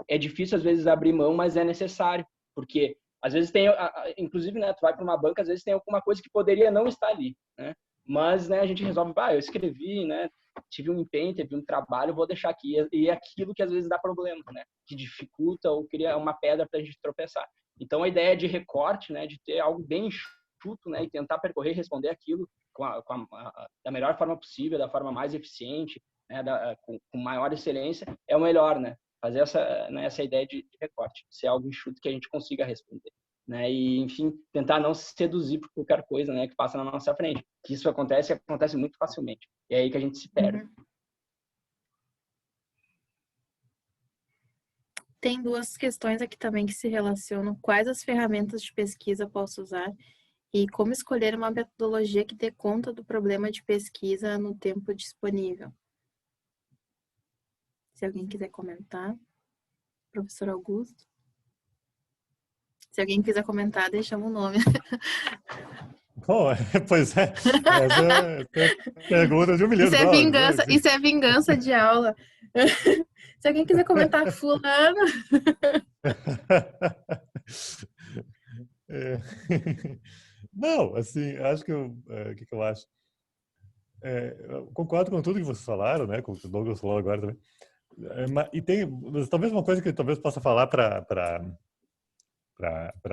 é difícil às vezes abrir mão, mas é necessário. Porque às vezes tem, inclusive, né, tu vai para uma banca, às vezes tem alguma coisa que poderia não estar ali, né? Mas, né, a gente resolve, eu escrevi, né, tive um empenho, teve um trabalho, vou deixar aqui. E é aquilo que às vezes dá problema, né? Que dificulta ou cria uma pedra para a gente tropeçar. Então, a ideia de recorte, né, de ter algo bem enxuto, né, e tentar percorrer e responder aquilo da melhor forma possível, da forma mais eficiente, né, com maior excelência, é o melhor, né? Fazer essa ideia de recorte, ser algo enxuto que a gente consiga responder, né? E, enfim, tentar não se seduzir por qualquer coisa, né, que passa na nossa frente. Que isso acontece muito facilmente. E é aí que a gente se perde. Uhum. Tem duas questões aqui também que se relacionam. Quais as ferramentas de pesquisa posso usar? E como escolher uma metodologia que dê conta do problema de pesquisa no tempo disponível? Se alguém quiser comentar. Professor Augusto. Se alguém quiser comentar, deixamos o nome. Oh, pois é. Essa é pergunta de $1 milhão. Isso é vingança de aula. Se alguém quiser comentar, fulano. Não, assim, acho que o que eu acho? Eu concordo com tudo que vocês falaram, né? Com o que o Douglas falou agora também. E tem talvez uma coisa que eu talvez possa falar para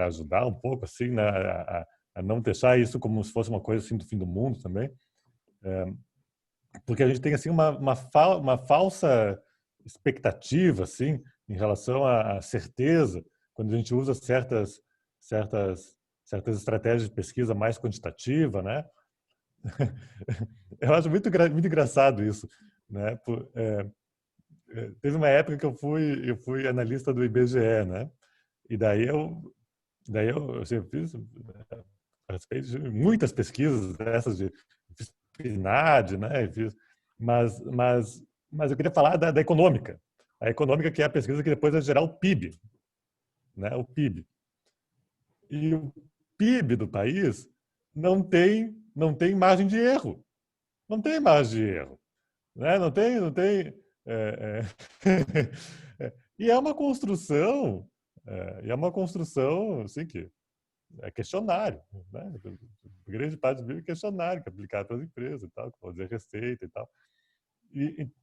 ajudar um pouco, assim, a não deixar isso como se fosse uma coisa assim do fim do mundo também, porque a gente tem assim uma falsa expectativa assim em relação à certeza quando a gente usa certas estratégias de pesquisa mais quantitativa, né? Eu acho muito engraçado isso, né? Teve uma época que eu fui analista do IBGE, né? E daí eu assim, participei de muitas pesquisas dessas de PNAD, né? Mas eu queria falar da econômica. A econômica, que é a pesquisa que depois vai gerar o PIB, né? O PIB. E o PIB do país não tem margem de erro. Não tem margem de erro, né? Não tem. E é uma construção, assim que é questionário, né? Grande parte do PIB é questionário, que é aplicado pelas empresas e tal, que pode dizer receita e tal.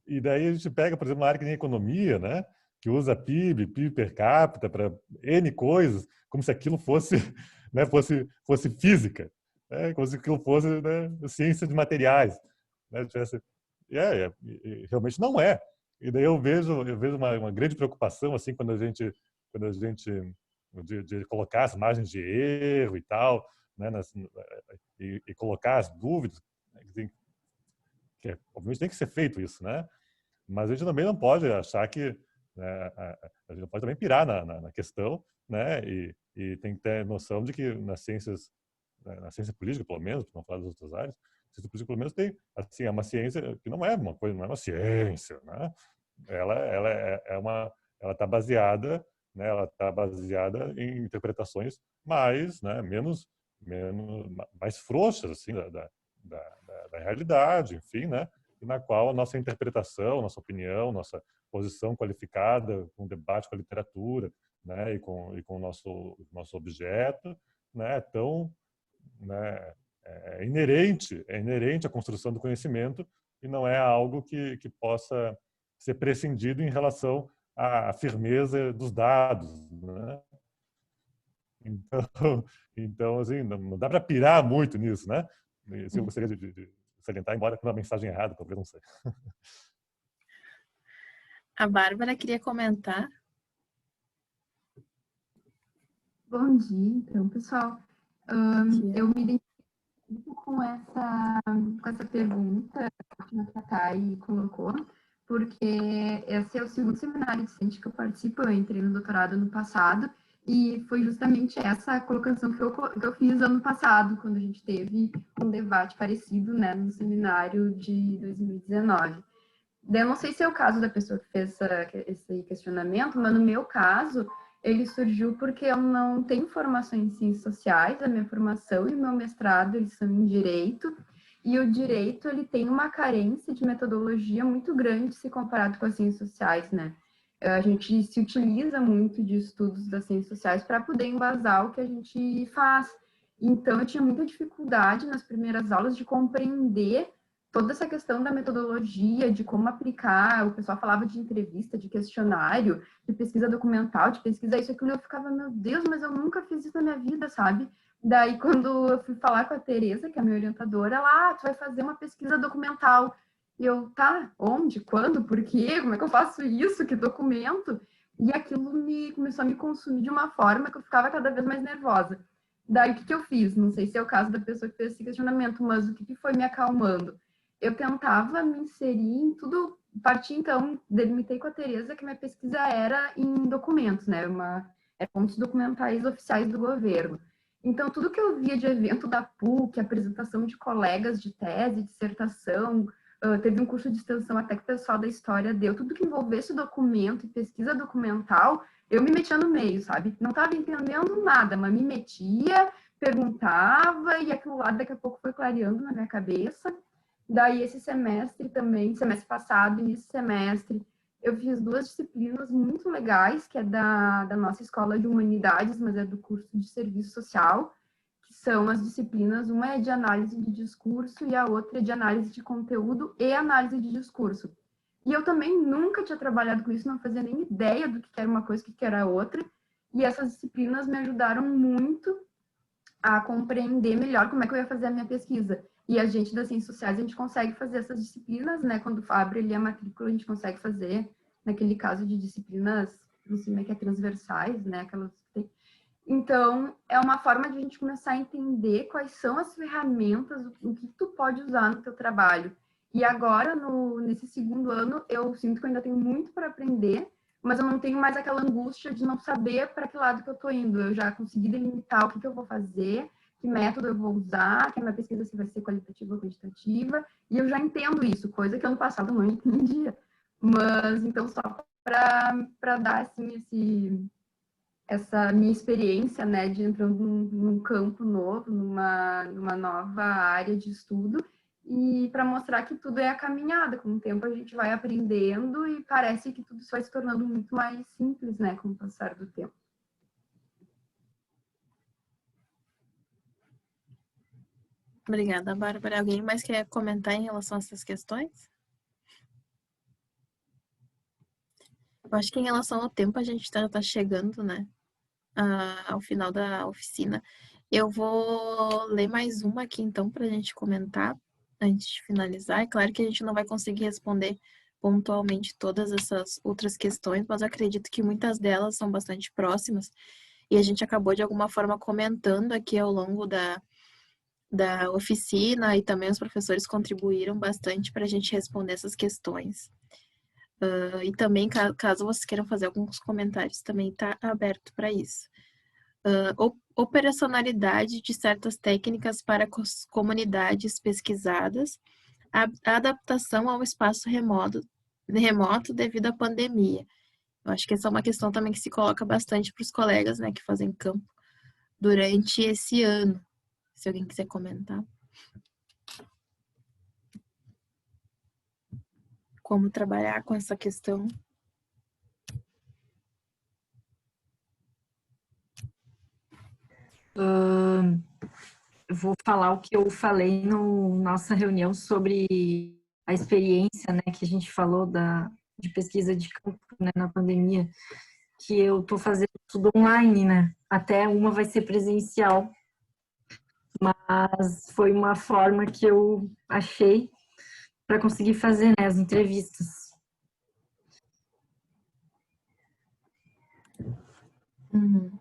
E daí a gente pega, por exemplo, uma área que nem economia, né? Que usa PIB per capita para N coisas, como se aquilo fosse, né? fosse física, né? Como se aquilo fosse, né? Ciência de materiais, né? E realmente não é. E daí eu vejo uma grande preocupação assim quando a gente de colocar as margens de erro e tal, né? E colocar as dúvidas, né? Obviamente tem que ser feito isso, né? Mas a gente também não pode achar que, né, a gente não pode também pirar na questão, né? E tem que ter noção de que na ciência política, pelo menos, para não falar das outras áreas, a ciência política pelo menos tem, assim, é uma ciência que não é uma coisa, não é uma ciência, né? Ela está baseada, né? Ela está baseada em interpretações né, mais frouxas, assim, da realidade, enfim, né? E na qual a nossa interpretação, nossa opinião, nossa posição qualificada, com debate com a literatura, né? E com o nosso objeto, né? Tão, né? É inerente à construção do conhecimento e não é algo que possa ser prescindido em relação à firmeza dos dados, né? Então assim, não dá para pirar muito nisso, né? Isso eu gostaria de salientar, embora com uma mensagem errada, talvez, não sei. A Bárbara queria comentar. Bom dia, então, pessoal. Eu me identifico com essa pergunta que a Thay colocou, porque esse é o segundo seminário docente que eu participo. Eu entrei no doutorado ano passado e foi justamente essa colocação que eu fiz ano passado, quando a gente teve um debate parecido, né, no seminário de 2019. Eu não sei se é o caso da pessoa que fez esse questionamento, mas no meu caso, ele surgiu porque eu não tenho formação em ciências sociais. A minha formação e o meu mestrado, eles são em direito, e o direito, ele tem uma carência de metodologia muito grande se comparado com as ciências sociais, né? A gente se utiliza muito de estudos das ciências sociais para poder embasar o que a gente faz. Então, eu tinha muita dificuldade nas primeiras aulas de compreender toda essa questão da metodologia, de como aplicar. O pessoal falava de entrevista, de questionário, de pesquisa documental, de pesquisa isso, aquilo. Eu ficava, meu Deus, mas eu nunca fiz isso na minha vida, sabe? Daí, quando eu fui falar com a Tereza, que é a minha orientadora, ela, tu vai fazer uma pesquisa documental. E eu, tá, onde, quando, por quê? Como é que eu faço isso? Que documento? E aquilo começou a me consumir de uma forma que eu ficava cada vez mais nervosa. Daí, o que eu fiz? Não sei se é o caso da pessoa que fez esse questionamento, mas o que foi me acalmando? Eu tentava me inserir em tudo, parti então, delimitei com a Tereza que minha pesquisa era em documentos, né? Pontos documentais oficiais do governo. Então, tudo que eu via de evento da PUC, apresentação de colegas de tese, dissertação, teve um curso de extensão até que o pessoal da história deu, tudo que envolvesse documento e pesquisa documental, eu me metia no meio, sabe? Não estava entendendo nada, mas me metia, perguntava, e aquilo lá daqui a pouco foi clareando na minha cabeça. Daí, esse semestre também, semestre passado e nesse semestre, eu fiz 2 disciplinas muito legais, que é da nossa escola de humanidades, mas é do curso de serviço social, que são as disciplinas, uma é de análise de discurso e a outra é de análise de conteúdo e análise de discurso. E eu também nunca tinha trabalhado com isso, não fazia nem ideia do que era uma coisa e o que era outra, e essas disciplinas me ajudaram muito a compreender melhor como é que eu ia fazer a minha pesquisa. E a gente das ciências sociais, a gente consegue fazer essas disciplinas, né? Quando abre ali a matrícula, a gente consegue fazer, naquele caso de disciplinas, não sei como é que é, transversais, né? Aquelas que tem. Então, é uma forma de a gente começar a entender quais são as ferramentas, o que tu pode usar no teu trabalho. E agora, nesse segundo ano, eu sinto que eu ainda tenho muito para aprender, mas eu não tenho mais aquela angústia de não saber para que lado que eu estou indo. Eu já consegui delimitar o que eu vou fazer, que método eu vou usar, que a minha pesquisa se vai ser qualitativa ou quantitativa, e eu já entendo isso, coisa que ano passado eu não entendia. Mas, então, só para dar, assim, essa minha experiência, né, de entrando num campo novo, numa nova área de estudo, e para mostrar que tudo é a caminhada, com o tempo a gente vai aprendendo e parece que tudo vai se tornando muito mais simples, né, com o passar do tempo. Obrigada, Bárbara. Alguém mais quer comentar em relação a essas questões? Eu acho que em relação ao tempo a gente tá chegando, né, ao final da oficina. Eu vou ler mais uma aqui, então, para a gente comentar antes de finalizar. É claro que a gente não vai conseguir responder pontualmente todas essas outras questões, mas eu acredito que muitas delas são bastante próximas e a gente acabou, de alguma forma, comentando aqui ao longo da oficina, e também os professores contribuíram bastante para a gente responder essas questões. E também, caso vocês queiram fazer alguns comentários, também está aberto para isso. Operacionalidade de certas técnicas para comunidades pesquisadas, a adaptação ao espaço remoto devido à pandemia. Eu acho que essa é uma questão também que se coloca bastante para os colegas, né, que fazem campo durante esse ano. Se alguém quiser comentar. Como trabalhar com essa questão. Vou falar o que eu falei na nossa reunião sobre a experiência, né, que a gente falou de pesquisa de campo, né, na pandemia, que eu estou fazendo tudo online, né? Até uma vai ser presencial, mas foi uma forma que eu achei para conseguir fazer, né, as entrevistas. Uhum.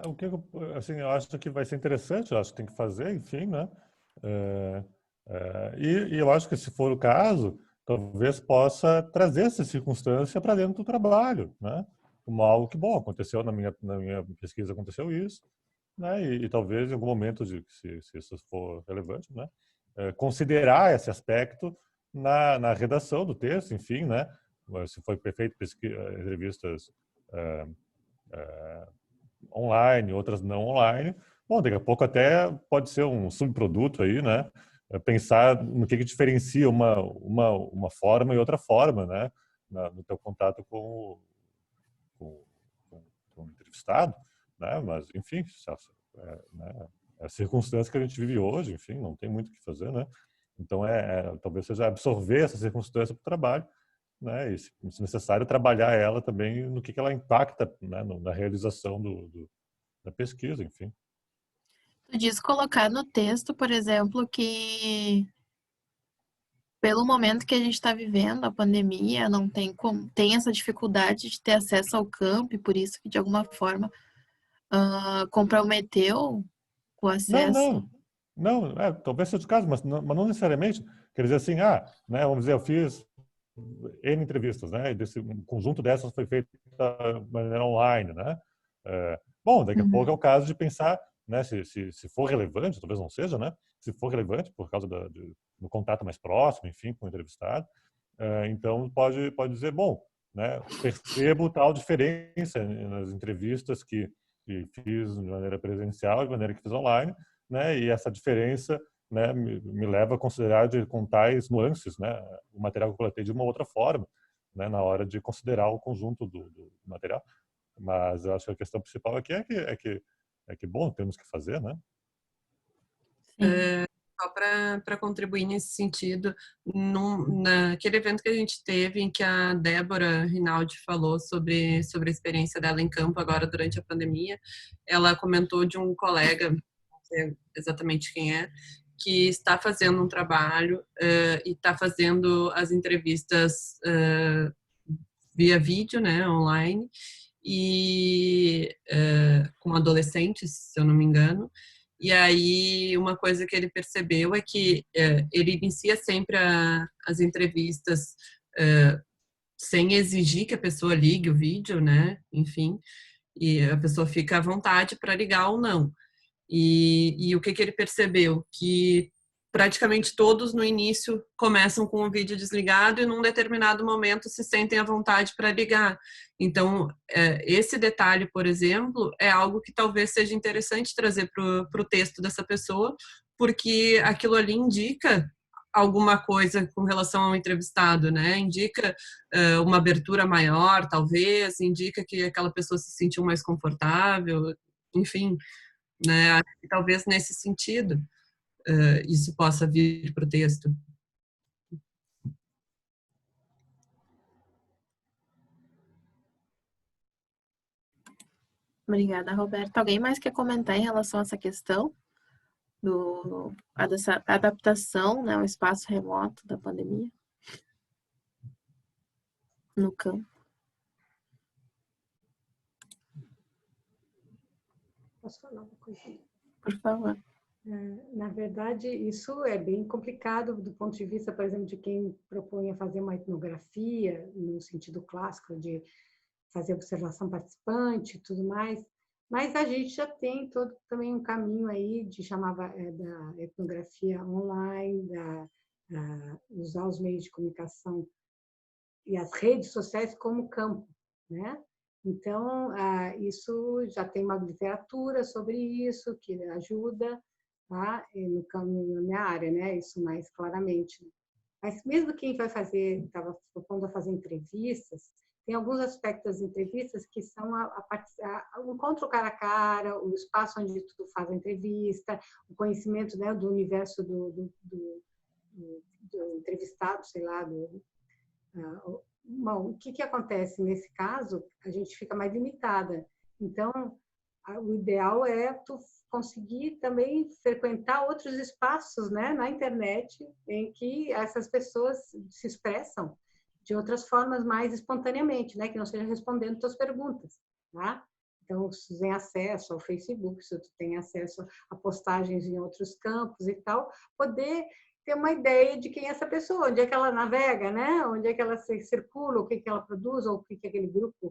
O que assim, eu acho que vai ser interessante, eu acho que tem que fazer, enfim, né? E eu acho que, se for o caso, talvez possa trazer essa circunstância para dentro do trabalho, né? Como algo que, bom, aconteceu na minha pesquisa, aconteceu isso, né? E talvez em algum momento, se isso for relevante, né? Considerar esse aspecto na redação do texto, enfim, né? Se foi feito entrevistas online, outras não online. Bom, daqui a pouco até pode ser um subproduto aí, né? Pensar no que diferencia uma forma e outra forma, né? No teu contato com o entrevistado, né? Mas, enfim, né? É a circunstância que a gente vive hoje, enfim, não tem muito o que fazer, né? Então, talvez seja absorver essa circunstância para o trabalho, né? E, se necessário, trabalhar ela também no que ela impacta, né? Na realização da pesquisa, enfim. Tu diz colocar no texto, por exemplo, que pelo momento que a gente está vivendo, a pandemia, não tem como, tem essa dificuldade de ter acesso ao campo, e por isso que, de alguma forma, comprometeu o acesso. Não, talvez seja o caso, mas não necessariamente. Quer dizer assim, né, vamos dizer, eu fiz N entrevistas, né, e um conjunto dessas foi feito de maneira online, né. Bom, daqui a pouco é o caso de pensar, né, se for relevante, talvez não seja, né, se for relevante por causa do contato mais próximo, enfim, com o entrevistado, então pode dizer, bom, né, percebo tal diferença nas entrevistas que fiz de maneira presencial e de maneira que fiz online, né, e essa diferença, né, me leva a considerar com tais nuances, né, o material que eu coletei de uma outra forma, né, na hora de considerar o conjunto do material. Mas eu acho que a questão principal aqui é que bom, temos que fazer, né? Só para contribuir nesse sentido, naquele evento que a gente teve, em que a Débora Rinaldi falou sobre a experiência dela em campo agora durante a pandemia, ela comentou de um colega, não sei exatamente quem é, que está fazendo um trabalho e está fazendo as entrevistas via vídeo, né, online, e com adolescentes, se eu não me engano. E aí, uma coisa que ele percebeu é que ele inicia sempre as entrevistas sem exigir que a pessoa ligue o vídeo, né? Enfim, e a pessoa fica à vontade para ligar ou não. E o que ele percebeu? Que praticamente todos no início começam com o vídeo desligado e num determinado momento se sentem à vontade para ligar. Então, esse detalhe, por exemplo, é algo que talvez seja interessante trazer para o texto dessa pessoa, porque aquilo ali indica alguma coisa com relação ao entrevistado, né? Indica uma abertura maior, talvez, indica que aquela pessoa se sentiu mais confortável, enfim, né? Acho que talvez nesse sentido isso possa vir para o texto. Obrigada, Roberta. Alguém mais quer comentar em relação a essa questão dessa adaptação, né, ao espaço remoto da pandemia no campo? Posso falar uma coisinha? Por favor. Na verdade, isso é bem complicado do ponto de vista, por exemplo, de quem propõe a fazer uma etnografia, no sentido clássico de fazer observação participante e tudo mais, mas a gente já tem todo também um caminho aí de chamava da etnografia online, usar os meios de comunicação e as redes sociais como campo, né? Então, isso já tem uma literatura sobre isso que ajuda, tá? Na minha área, né? Isso mais claramente. Mas mesmo quem vai fazer, estava propondo a fazer entrevistas, tem alguns aspectos das entrevistas que são o encontro cara a cara, o espaço onde tu faz a entrevista, o conhecimento, né, do universo do entrevistado, sei lá, Bom, o que acontece nesse caso? A gente fica mais limitada. Então, o ideal é tu conseguir também frequentar outros espaços, né, na internet, em que essas pessoas se expressam de outras formas mais espontaneamente, né, que não seja respondendo tuas perguntas, tá? Então, se tu tem acesso ao Facebook, se tu tem acesso a postagens em outros campos e tal, poder ter uma ideia de quem é essa pessoa, onde é que ela navega, né? Onde é que ela se circula, o que que ela produz, ou o que que aquele grupo,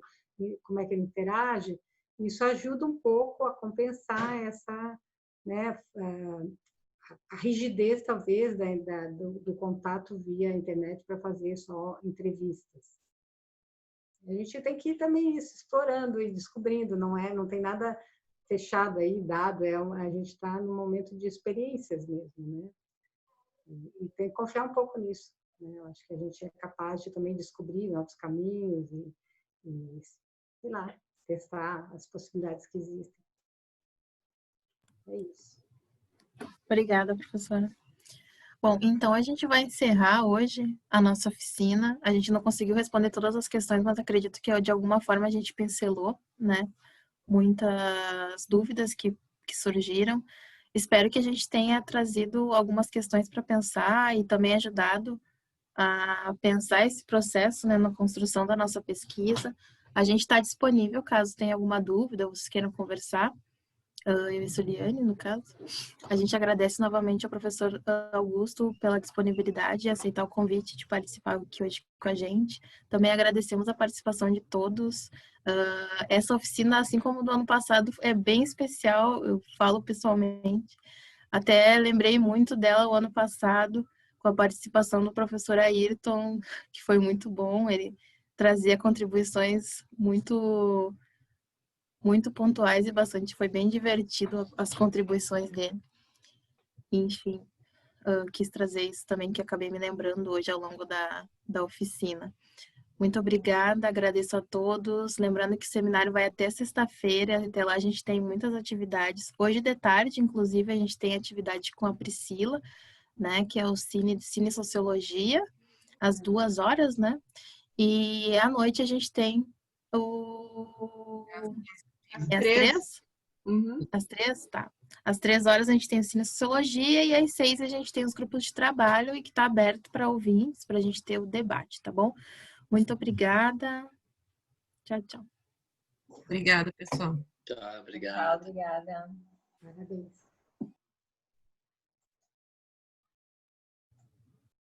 como é que ele interage. Isso ajuda um pouco a compensar essa, né, a rigidez, talvez, do contato via internet para fazer só entrevistas. A gente tem que ir também explorando e descobrindo, não tem nada fechado aí, dado, a gente está no momento de experiências mesmo, né? E tem que confiar um pouco nisso, né? Eu acho que a gente é capaz de também descobrir novos caminhos e sei lá, testar as possibilidades que existem. É isso. Obrigada, professora. Bom, então a gente vai encerrar hoje a nossa oficina. A gente não conseguiu responder todas as questões, mas acredito que de alguma forma a gente pincelou, né, muitas dúvidas que surgiram. Espero que a gente tenha trazido algumas questões para pensar e também ajudado a pensar esse processo, né, na construção da nossa pesquisa. A gente está disponível caso tenha alguma dúvida ou vocês queiram conversar. Eu e a Suliane, no caso. A gente agradece novamente ao professor Augusto pela disponibilidade e aceitar o convite de participar aqui hoje com a gente. Também agradecemos a participação de todos. Essa oficina, assim como do ano passado, é bem especial, eu falo pessoalmente. Até lembrei muito dela o ano passado, com a participação do professor Ayrton, que foi muito bom. Ele trazia contribuições muito pontuais e foi bem divertido as contribuições dele. Enfim, quis trazer isso também que acabei me lembrando hoje ao longo da oficina. Muito obrigada, agradeço a todos. Lembrando que o seminário vai até sexta-feira, até lá a gente tem muitas atividades. Hoje de tarde, inclusive, a gente tem atividade com a Priscila, né, que é o Cine Sociologia, às 2h, né? E à noite a gente tem o... Às às 3? 3? Às 3? Tá. Às 3h a gente tem o Cine Sociologia e às 6 a gente tem os grupos de trabalho e que está aberto para ouvintes, para a gente ter o debate, tá bom? Muito obrigada. Tchau, tchau. Obrigada, pessoal. Tchau, obrigado. Tchau, obrigada. Parabéns.